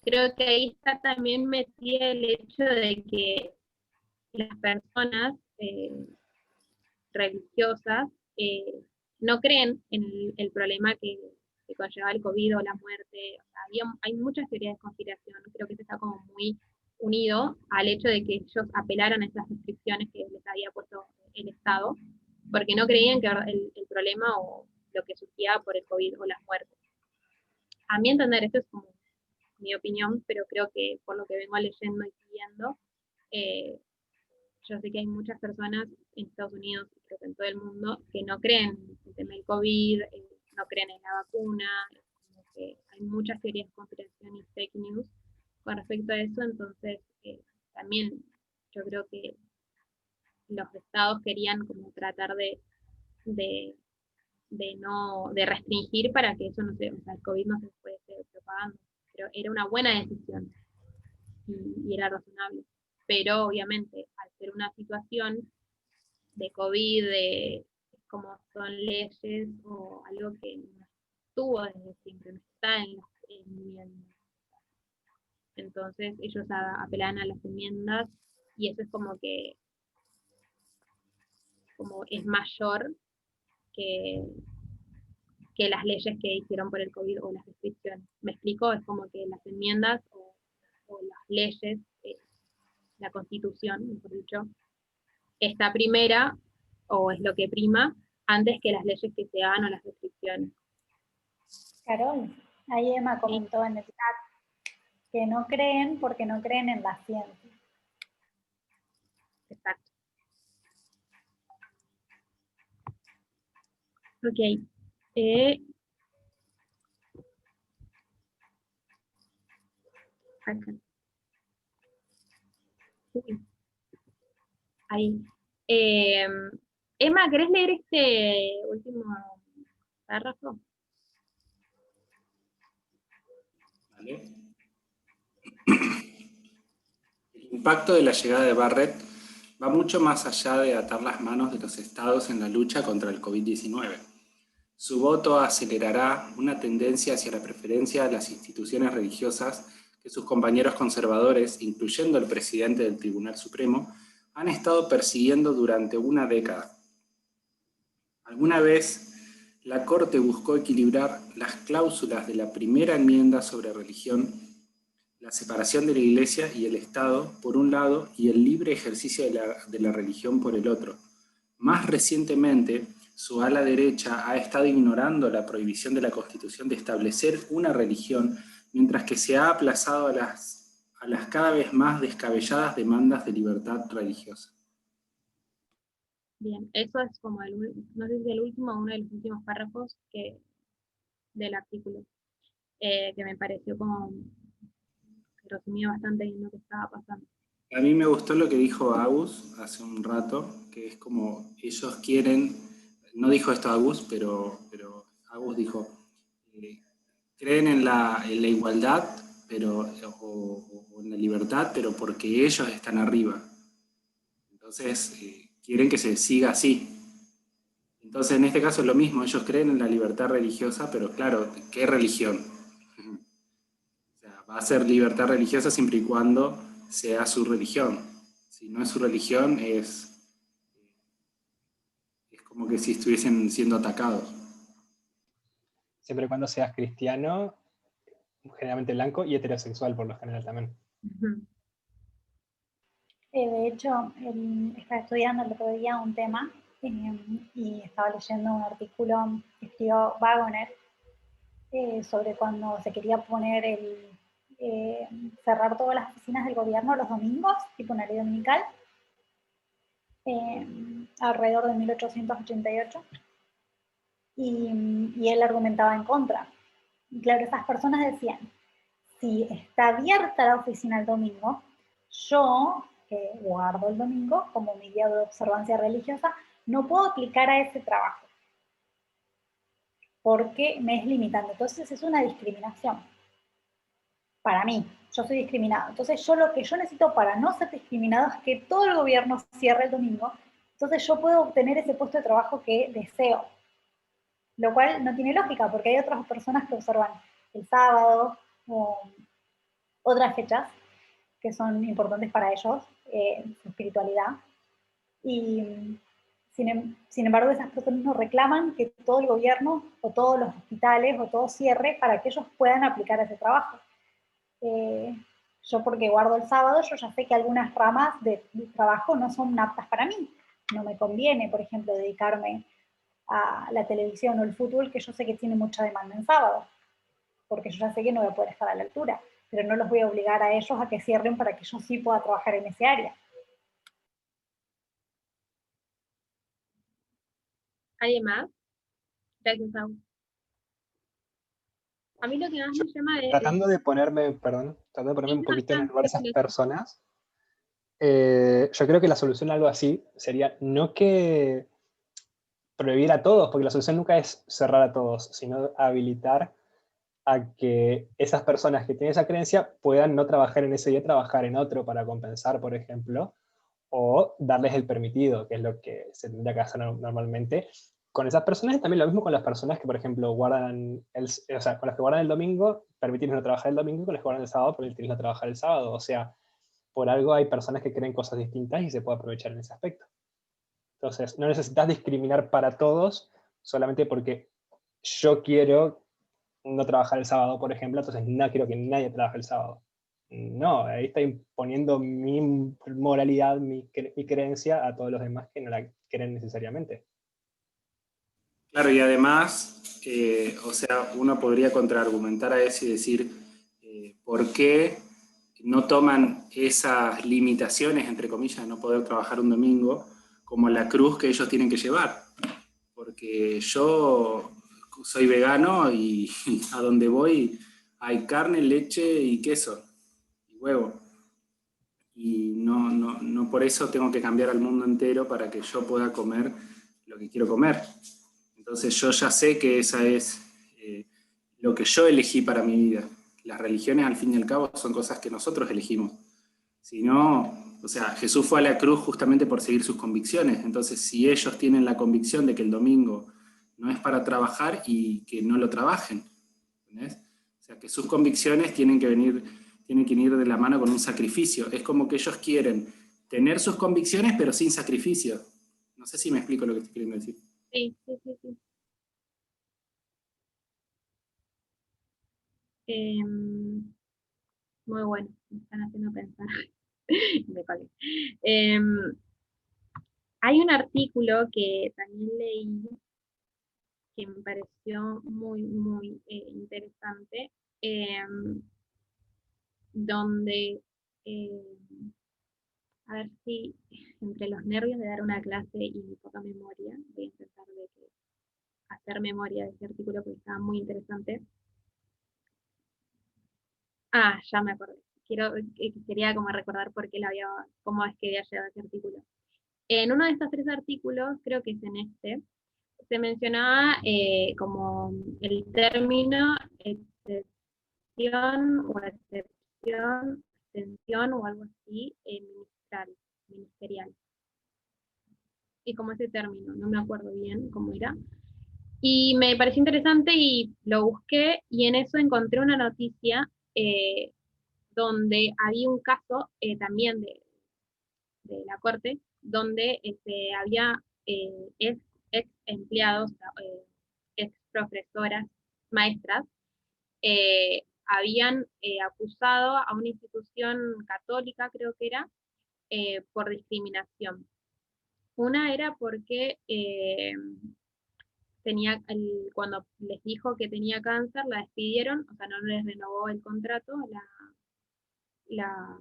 creo que ahí está también metido el hecho de que las personas religiosas no creen en el problema que conlleva el COVID o la muerte. O sea, hay muchas teorías de conspiración, creo que eso está como muy unido al hecho de que ellos apelaran a esas restricciones que les había puesto el Estado, porque no creían que el problema o lo que surgía por el COVID o las muertes. A mi entender, esto es como mi opinión, pero creo que por lo que vengo leyendo y viendo, yo sé que hay muchas personas en Estados Unidos y creo que en todo el mundo que no creen en el tema del COVID, no creen en la vacuna, como que hay muchas teorías de conspiración y fake news con respecto a eso, entonces también yo creo que los estados querían como tratar de restringir para que eso no se, o sea, el COVID no se fuese propagando, pero era una buena decisión y era razonable. Pero obviamente, al ser una situación de COVID, como son leyes o algo que no estuvo desde siempre, no está en las enmiendas. Entonces ellos apelan a las enmiendas y eso es como que como es mayor que, que las leyes que hicieron por el COVID o las restricciones. ¿Me explico? Es como que las enmiendas o las leyes, la constitución, mejor dicho, está primera o es lo que prima antes que las leyes que se hagan o las restricciones. Carol, ahí Emma comentó en el chat que no creen porque no creen en la ciencia. Exacto. Ok. Acá. Uy. Ahí. Emma, ¿querés leer este último párrafo? ¿Vale? El impacto de la llegada de Barrett va mucho más allá de atar las manos de los estados en la lucha contra el COVID-19. Su voto acelerará una tendencia hacia la preferencia a las instituciones religiosas que sus compañeros conservadores, incluyendo el presidente del Tribunal Supremo, han estado persiguiendo durante una década. Alguna vez, la Corte buscó equilibrar las cláusulas de la primera enmienda sobre religión, la separación de la Iglesia y el Estado, por un lado, y el libre ejercicio de la religión por el otro. Más recientemente, su ala derecha ha estado ignorando la prohibición de la Constitución de establecer una religión, mientras que se ha aplazado a las cada vez más descabelladas demandas de libertad religiosa. Bien, eso es como no sé si el último o uno de los últimos párrafos del artículo, que me pareció como que resumía bastante bien lo que estaba pasando. A mí me gustó lo que dijo Agus hace un rato, que es como ellos quieren, no dijo esto Agus, pero Agus dijo, creen en la igualdad o en la libertad, pero porque ellos están arriba. Entonces, quieren que se siga así. Entonces, en este caso es lo mismo, ellos creen en la libertad religiosa, pero claro, ¿qué religión? O sea, va a ser libertad religiosa siempre y cuando sea su religión. Si no es su religión, es como que si estuviesen siendo atacados. Siempre y cuando seas cristiano, generalmente blanco y heterosexual por lo general también. De hecho, estaba estudiando el otro día un tema y estaba leyendo un artículo que escribió Wagoner sobre cuando se quería poner cerrar todas las oficinas del gobierno los domingos, tipo una ley dominical, alrededor de 1888, y él argumentaba en contra. Y claro, esas personas decían, si está abierta la oficina el domingo, yo, que guardo el domingo como mi día de observancia religiosa, no puedo aplicar a ese trabajo porque me es limitante. Entonces es una discriminación. Para mí, yo soy discriminado. Entonces lo que yo necesito para no ser discriminado es que todo el gobierno cierre el domingo. Entonces yo puedo obtener ese puesto de trabajo que deseo. Lo cual no tiene lógica porque hay otras personas que observan el sábado o otras fechas que son importantes para ellos, su espiritualidad. Y sin embargo, esas personas nos reclaman que todo el gobierno o todos los hospitales o todo cierre para que ellos puedan aplicar ese trabajo. Yo porque guardo el sábado, yo ya sé que algunas ramas de trabajo no son aptas para mí. No me conviene, por ejemplo, dedicarme a la televisión o el fútbol, que yo sé que tiene mucha demanda en sábado, porque yo ya sé que no voy a poder estar a la altura, pero no los voy a obligar a ellos a que cierren para que yo sí pueda trabajar en ese área. ¿Alguien más? Gracias, Agus. A mí lo que más me llama es... Tratando de ponerme un poquito en el lugar de esas personas, yo creo que la solución a algo así sería no que prohibir a todos, porque la solución nunca es cerrar a todos, sino habilitar a que esas personas que tienen esa creencia puedan no trabajar en ese día, trabajar en otro para compensar, por ejemplo, o darles el permitido, que es lo que se tendría que hacer normalmente. Con esas personas y también lo mismo con las personas que, por ejemplo, guardan con las que guardan el domingo, permitirles no trabajar el domingo, con las que guardan el sábado, permitirles no trabajar el sábado. O sea, por algo hay personas que creen cosas distintas y se puede aprovechar en ese aspecto. Entonces, no necesitas discriminar para todos solamente porque yo quiero no trabajar el sábado, por ejemplo, entonces no quiero que nadie trabaje el sábado. No, ahí está imponiendo mi moralidad, mi creencia a todos los demás que no la creen necesariamente. Claro, y además, uno podría contraargumentar a eso y decir, ¿por qué no toman esas limitaciones, entre comillas, de no poder trabajar un domingo, como la cruz que ellos tienen que llevar? Porque yo soy vegano y a donde voy hay carne, leche y queso. huevo. Y no por eso tengo que cambiar al mundo entero para que yo pueda comer lo que quiero comer. Entonces yo ya sé que esa es lo que yo elegí para mi vida. Las religiones, al fin y al cabo, son cosas que nosotros elegimos. Si no, o sea, Jesús fue a la cruz justamente por seguir sus convicciones. Entonces, si ellos tienen la convicción de que el domingo no es para trabajar, y que no lo trabajen, ¿entendés? O sea, que sus convicciones tienen que ir de la mano con un sacrificio. Es como que ellos quieren tener sus convicciones, pero sin sacrificio. No sé si me explico lo que estoy queriendo decir. Sí, sí, sí, sí. Muy bueno, me están haciendo pensar. Me colgué. Hay un artículo que también leí que me pareció muy, muy interesante, donde, a ver si entre los nervios de dar una clase y mi poca memoria, voy a intentar hacer memoria de ese artículo porque estaba muy interesante. Ah, ya me acordé. Quería como recordar por qué cómo es que había llegado a ese artículo. En uno de estos 3 artículos, creo que es en este, se mencionaba como el término excepción o extensión o algo así, ministerial. Y como ese término, no me acuerdo bien cómo era. Y me pareció interesante y lo busqué y en eso encontré una noticia donde había un caso también de la corte, donde había ex empleados, ex profesoras, maestras, habían acusado a una institución católica, creo que era, por discriminación. Una era porque cuando les dijo que tenía cáncer, la despidieron, o sea, no les renovó el contrato la,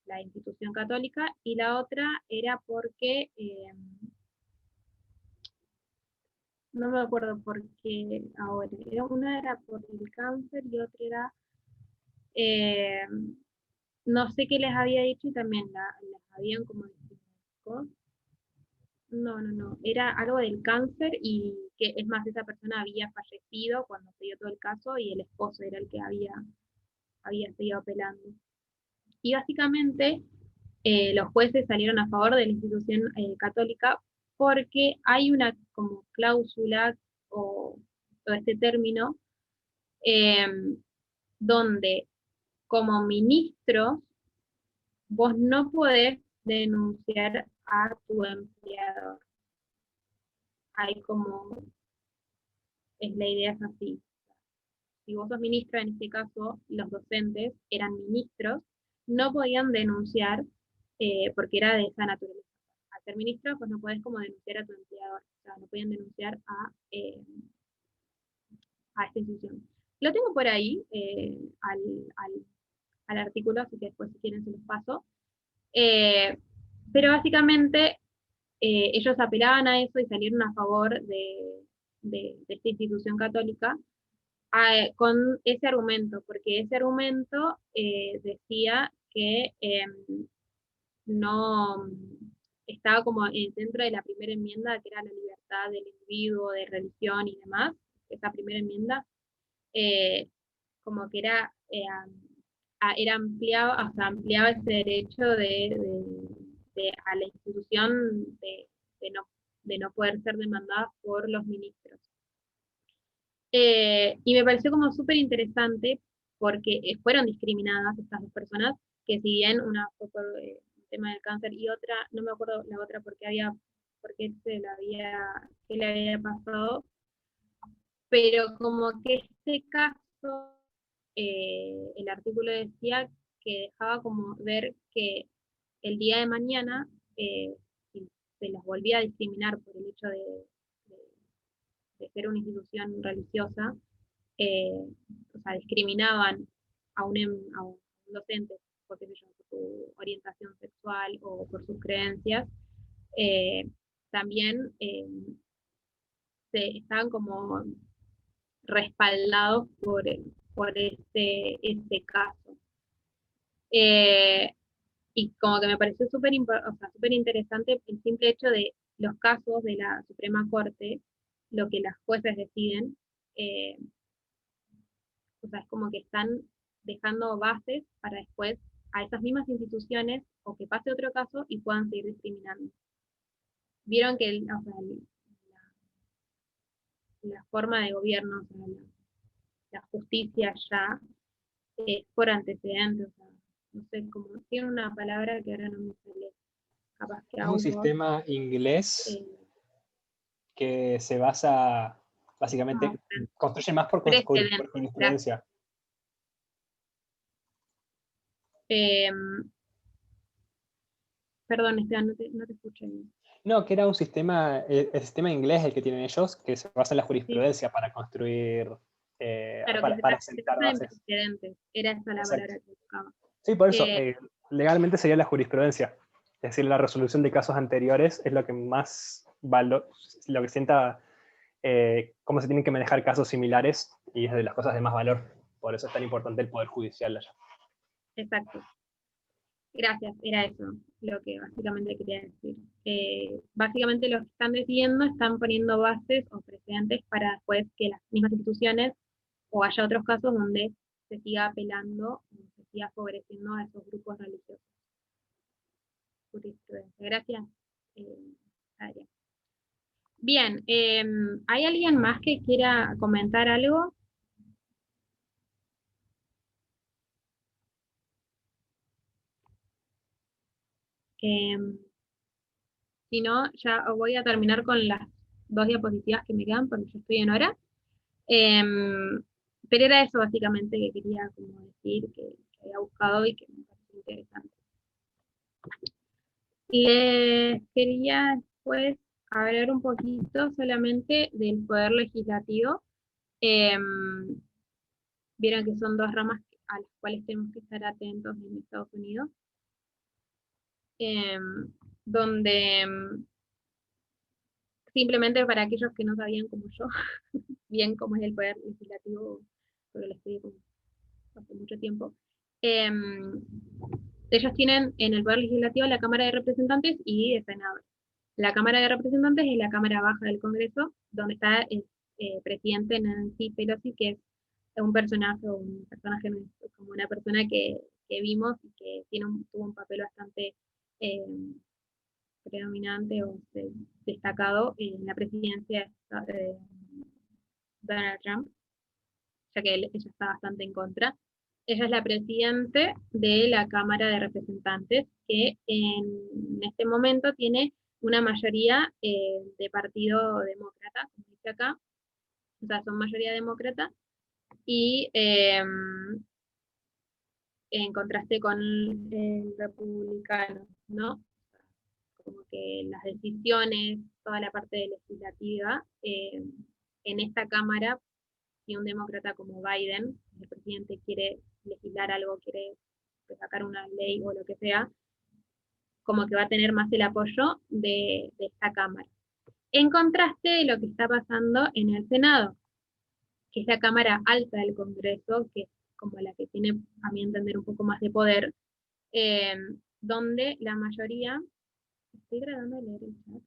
la institución católica, y la otra era porque, no me acuerdo por qué ahora, una era por el cáncer y otra era, eh, no sé qué les había dicho y también las habían como discriminado. No, era algo del cáncer y que es más, esa persona había fallecido cuando se dio todo el caso y el esposo era el que había seguido apelando. Y básicamente los jueces salieron a favor de la institución católica porque hay una como cláusula o este término eh, donde como ministro vos no podés denunciar a tu empleador. Hay como, es la idea es así. Si vos sos ministro, en este caso los docentes eran ministros, no podían denunciar porque era de esa naturaleza. Al ser ministro, pues no podés como denunciar a tu empleador, o sea, no podían denunciar a esta institución. Lo tengo por ahí, al artículo, así que después si quieren se los paso. Pero básicamente ellos apelaban a eso y salieron a favor de esta institución católica con ese argumento, porque ese argumento decía que no estaba como dentro de la primera enmienda, que era la libertad del individuo, de religión y demás, esa primera enmienda, eh, como que era ampliado, o sea, ampliaba ese derecho a la institución de no poder ser demandada por los ministros. Y me pareció como súper interesante porque fueron discriminadas estas 2 personas, que si bien una fue por el tema del cáncer y otra, no me acuerdo la otra porque qué le había pasado, pero como que este caso, el artículo decía que dejaba como ver que el día de mañana, si se las volvía a discriminar por el hecho de ser una institución religiosa, o sea, discriminaban a un docente por su orientación sexual o por sus creencias, también estaban como respaldados por este caso. Y como que me pareció súper súper interesante el simple hecho de los casos de la Suprema Corte, lo que las jueces deciden, eh, o sea, es como que están dejando bases para después a esas mismas instituciones o que pase otro caso y puedan seguir discriminando. Vieron que o sea, la forma de gobierno, o sea, la justicia ya es por antecedentes, o sea, no sé, como tiene una palabra que ahora no me sale, capaz que Es un sistema inglés que se basa, básicamente, construye más por precedentes. jurisprudencia. Perdón, Esteban, no te escuché bien. No, que era un sistema, el sistema inglés el que tienen ellos, que se basa en la Sí, jurisprudencia para construir, claro, para se sentar basa en bases. precedentes, era esa la Exacto. palabra que buscaba. Sí, por eso, Eh, legalmente sería la jurisprudencia. Es decir, la resolución de casos anteriores es lo que más lo que sienta cómo se tienen que manejar casos similares y es de las cosas de más valor. Por eso es tan importante el poder judicial allá. exacto. Gracias, era eso lo que básicamente quería decir. Básicamente lo que están decidiendo, están poniendo bases o precedentes para después que las mismas instituciones o haya otros casos donde se siga apelando o se siga favoreciendo a esos grupos religiosos. Jurisprudencia. Gracias, Adrián. Bien, ¿hay alguien más que quiera comentar algo? Si no, ya voy a terminar con las 2 diapositivas que me quedan porque yo estoy en hora. Pero era eso básicamente que quería como decir, que había buscado y que me pareció interesante. Les quería después hablar un poquito solamente del poder legislativo. Em, Vieron que son 2 ramas a las cuales tenemos que estar atentos en Estados Unidos, donde simplemente para aquellos que no sabían como yo, bien cómo es el poder legislativo, porque lo estudié hace mucho tiempo, ellos tienen en el poder legislativo la Cámara de Representantes y de Senadores. La Cámara de Representantes es la Cámara Baja del Congreso, donde está el presidente Nancy Pelosi, que es un personaje, como una persona que vimos y que tuvo un papel bastante eh, predominante o destacado en la presidencia de Donald Trump, ya que ella está bastante en contra. Ella es la presidente de la Cámara de Representantes, que en este momento tiene una mayoría de partido demócrata, como dice acá, o sea, son mayoría demócrata, y en contraste con el republicano, ¿no? Como que las decisiones, toda la parte legislativa, en esta Cámara, si un demócrata como Biden, el presidente, quiere legislar algo, quiere sacar una ley o lo que sea, como que va a tener más el apoyo de esta Cámara. En contraste de lo que está pasando en el Senado, que es la Cámara Alta del Congreso, que es como la que tiene, a mi entender, un poco más de poder, donde la mayoría... Estoy tratando de leer el chat.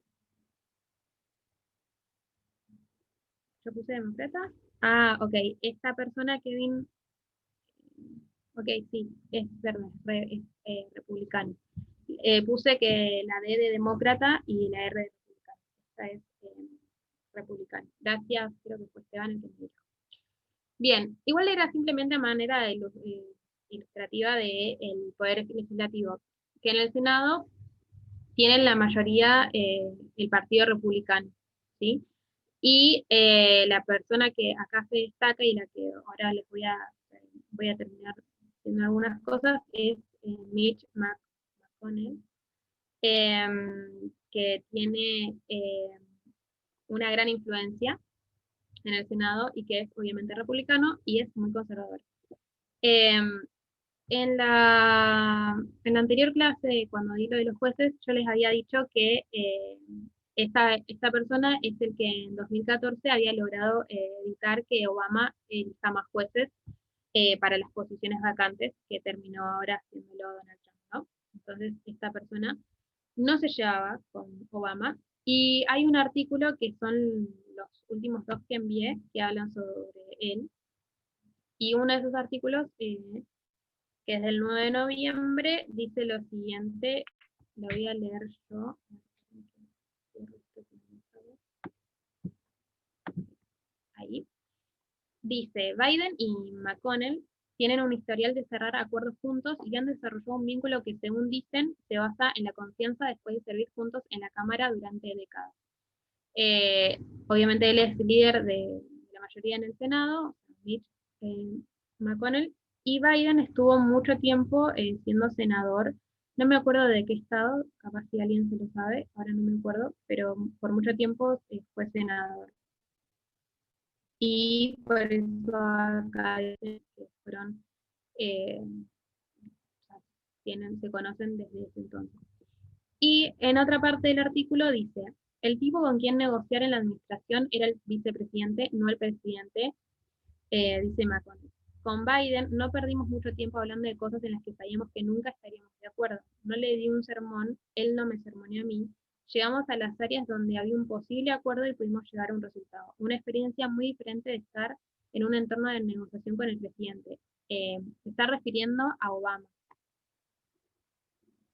Yo puse demócrata. Ah, ok. Esta persona, Kevin, ok, sí, es verdad, es republicano. Puse que la D de demócrata y la R de republicano. Esta es republicana. Gracias, creo que fue Esteban el que me dijo. Bien, igual era simplemente manera de, ilustrativa del poder legislativo, que en el Senado tienen la mayoría el Partido Republicano, ¿sí? Y la persona que acá se destaca y la que ahora les voy a terminar haciendo algunas cosas es Mitch McConnell, que tiene una gran influencia en el Senado y que es obviamente republicano y es muy conservador. En la anterior clase, cuando di lo de los jueces, yo les había dicho que esta persona es el que en 2014 había logrado evitar que Obama elija más jueces para las posiciones vacantes, que terminó ahora haciéndolo Donald Trump, ¿no? Entonces, esta persona no se llevaba con Obama, y hay un artículo que son los últimos 2 que envié, que hablan sobre él, y uno de esos artículos, que es del 9 de noviembre, dice lo siguiente, lo voy a leer yo. Ahí. Dice, Biden y McConnell tienen un historial de cerrar acuerdos juntos y han desarrollado un vínculo que, según dicen, se basa en la confianza después de servir juntos en la Cámara durante décadas. Obviamente él es líder de la mayoría en el Senado, Mitch McConnell, y Biden estuvo mucho tiempo siendo senador. No me acuerdo de qué estado, capaz si alguien se lo sabe, ahora no me acuerdo, pero por mucho tiempo fue senador. Y por eso acá dicen que fueron, se conocen desde ese entonces. Y en otra parte del artículo dice, el tipo con quien negociar en la administración era el vicepresidente, no el presidente, dice McConnell. Con Biden no perdimos mucho tiempo hablando de cosas en las que sabíamos que nunca estaríamos de acuerdo. No le di un sermón, él no me sermoneó a mí. Llegamos a las áreas donde había un posible acuerdo y pudimos llegar a un resultado. Una experiencia muy diferente de estar en un entorno de negociación con el presidente. Se está refiriendo a Obama.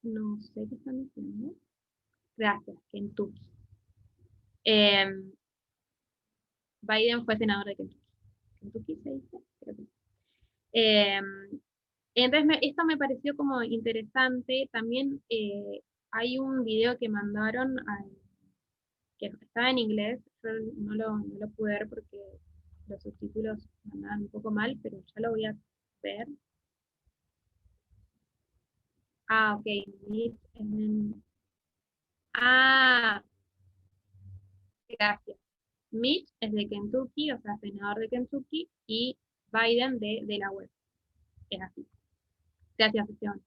No sé qué están diciendo. Gracias, Kentucky. Biden fue senador de Kentucky. ¿Kentucky se dice? Creo que sí. Entonces esto me pareció como interesante. También hay un video que mandaron que estaba en inglés, yo no lo pude ver porque los subtítulos mandaban un poco mal, pero ya lo voy a ver. Ah, ok. Ah, gracias. Mitch es de Kentucky, o sea, senador de Kentucky, y Biden de Delaware. Es así. Gracias, Esteban.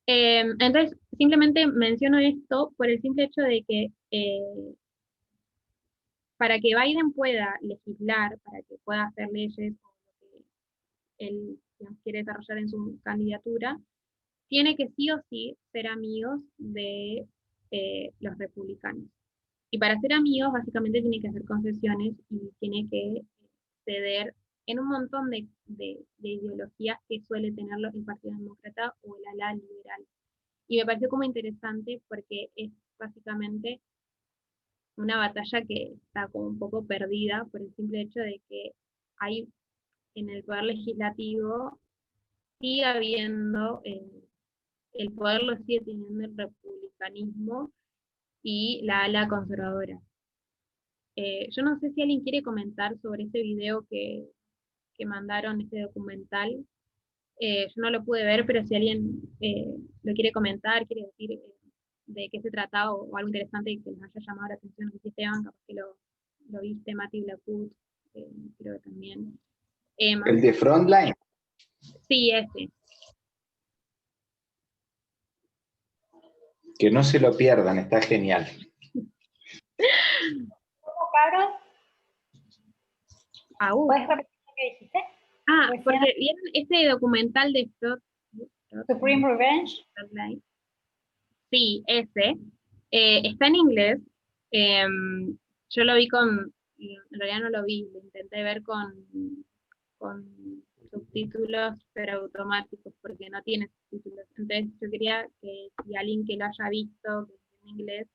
Entonces, simplemente menciono esto por el simple hecho de que para que Biden pueda legislar, para que pueda hacer leyes o lo que él quiere desarrollar en su candidatura, tiene que sí o sí ser amigos de los republicanos. Y para ser amigos, básicamente tiene que hacer concesiones y tiene que ceder en un montón de ideologías que suele tener el Partido Demócrata o el ala liberal. Y me pareció como interesante porque es básicamente una batalla que está como un poco perdida por el simple hecho de que hay en el poder legislativo, sigue habiendo, el poder lo sigue teniendo el republicanismo y la ala conservadora. Yo no sé si alguien quiere comentar sobre este video que mandaron, este documental. Yo no lo pude ver, pero si alguien lo quiere comentar, quiere decir de qué se trataba o algo interesante que les haya llamado la atención, no sé si Esteban, capaz que lo viste, Mati Blackwood, creo que también. ¿El de Frontline? Sí, ese. Que no se lo pierdan, está genial. ¿Cómo, Caro? ¿Puedes repetir lo que dijiste? Ah, porque vieron este documental de Supreme Revenge. Sí, ese. Está en inglés. Yo lo vi en realidad no lo vi, lo intenté ver con subtítulos, pero automáticos, porque no tiene subtítulos. Entonces yo quería que si alguien que lo haya visto, que esté en inglés,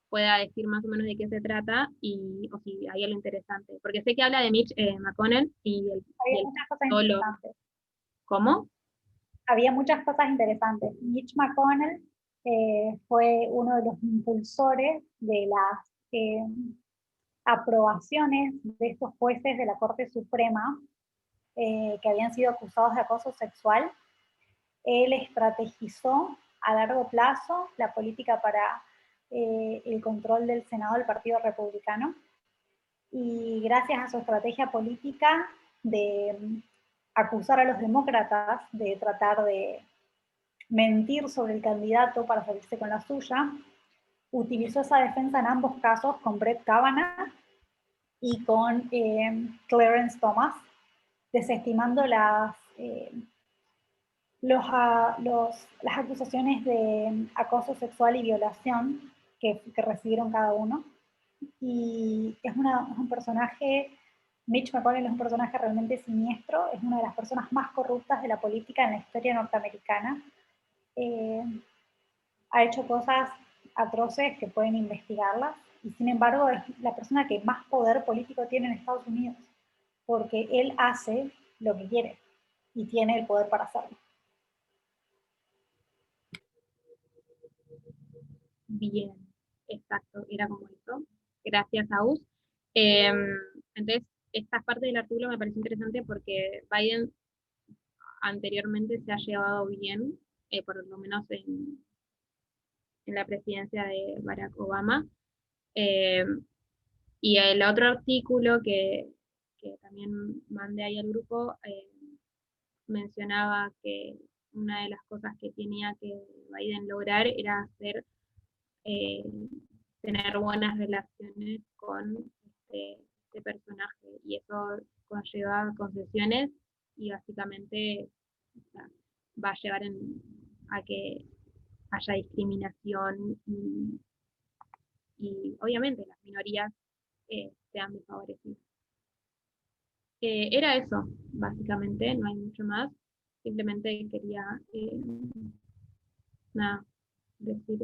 pueda decir más o menos de qué se trata o si hay algo interesante. Porque sé que habla de Mitch McConnell había muchas cosas interesantes. ¿Cómo? Había muchas cosas interesantes. Mitch McConnell fue uno de los impulsores de las aprobaciones de estos jueces de la Corte Suprema que habían sido acusados de acoso sexual. Él estrategizó a largo plazo la política para el control del Senado del Partido Republicano, y gracias a su estrategia política de acusar a los demócratas de tratar de mentir sobre el candidato para salirse con la suya, utilizó esa defensa en ambos casos con Brett Kavanaugh y con Clarence Thomas, desestimando las las acusaciones de acoso sexual y violación que recibieron cada uno. Y es un personaje, Mitch McConnell es un personaje realmente siniestro, es una de las personas más corruptas de la política en la historia norteamericana. Ha hecho cosas atroces que pueden investigarlas, y sin embargo es la persona que más poder político tiene en Estados Unidos, porque él hace lo que quiere y tiene el poder para hacerlo. Bien, exacto, era como eso. Gracias, Aus. Entonces, esta parte del artículo me parece interesante porque Biden anteriormente se ha llevado bien, por lo menos en la presidencia de Barack Obama. Y el otro artículo que también mandé ahí al grupo mencionaba que una de las cosas que tenía que Biden lograr era tener buenas relaciones con este personaje, y eso conlleva concesiones y básicamente, o sea, va a llevar a que haya discriminación y obviamente las minorías sean desfavorecidas. Era eso, básicamente, no hay mucho más. Simplemente quería nada, decir,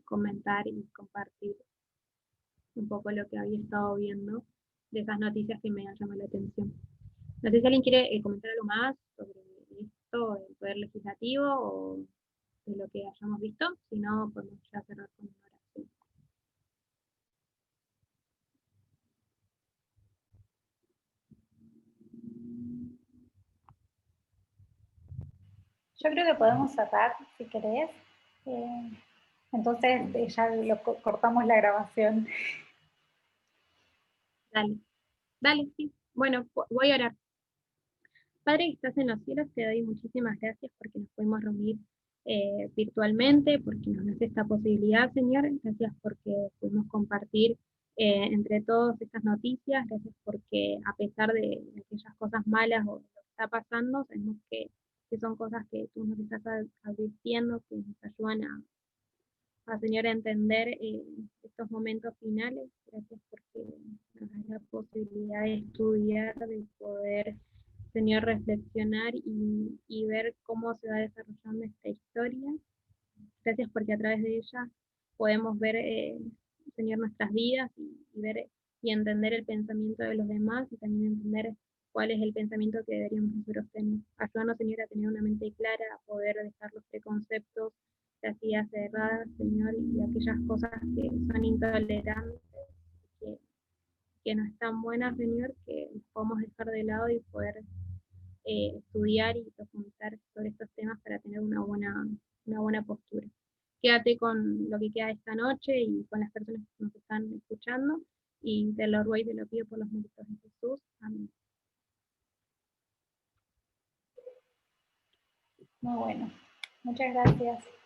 comentar y compartir un poco lo que había estado viendo de esas noticias que me han llamado la atención. No sé si alguien quiere comentar algo más sobre esto, el poder legislativo o de lo que hayamos visto. Si no, podemos ya cerrar con una oración. Yo creo que podemos cerrar, si querés. Entonces ya cortamos la grabación. Dale, dale, sí. Bueno, voy a orar. Padre que estás en los cielos, te doy muchísimas gracias porque nos podemos reunir virtualmente, porque nos das esta posibilidad, Señor. Gracias porque pudimos compartir entre todos estas noticias. Gracias porque a pesar de aquellas cosas malas o lo que está pasando, sabemos que son cosas que tú nos estás advirtiendo, que nos ayudan Señor, a entender estos momentos finales. Gracias porque nos das la posibilidad de estudiar, de poder, Señor, reflexionar y ver cómo se va desarrollando esta historia. Gracias porque a través de ella podemos ver, Señor, nuestras vidas y ver y entender el pensamiento de los demás, y también entender cuál es el pensamiento que deberíamos nosotros tener. Ayúdanos, Señor, a tener una mente clara, a poder dejar los preconceptos, las ideas cerradas, Señor, y aquellas cosas que son intolerantes, que no están buenas, Señor, que podemos dejar de lado y poder estudiar y profundizar sobre estos temas para tener una buena postura. Quédate con lo que queda esta noche y con las personas que nos están escuchando, y te lo ruego y te lo pido por los méritos de Jesús. Amén. Muy bueno. Muchas gracias.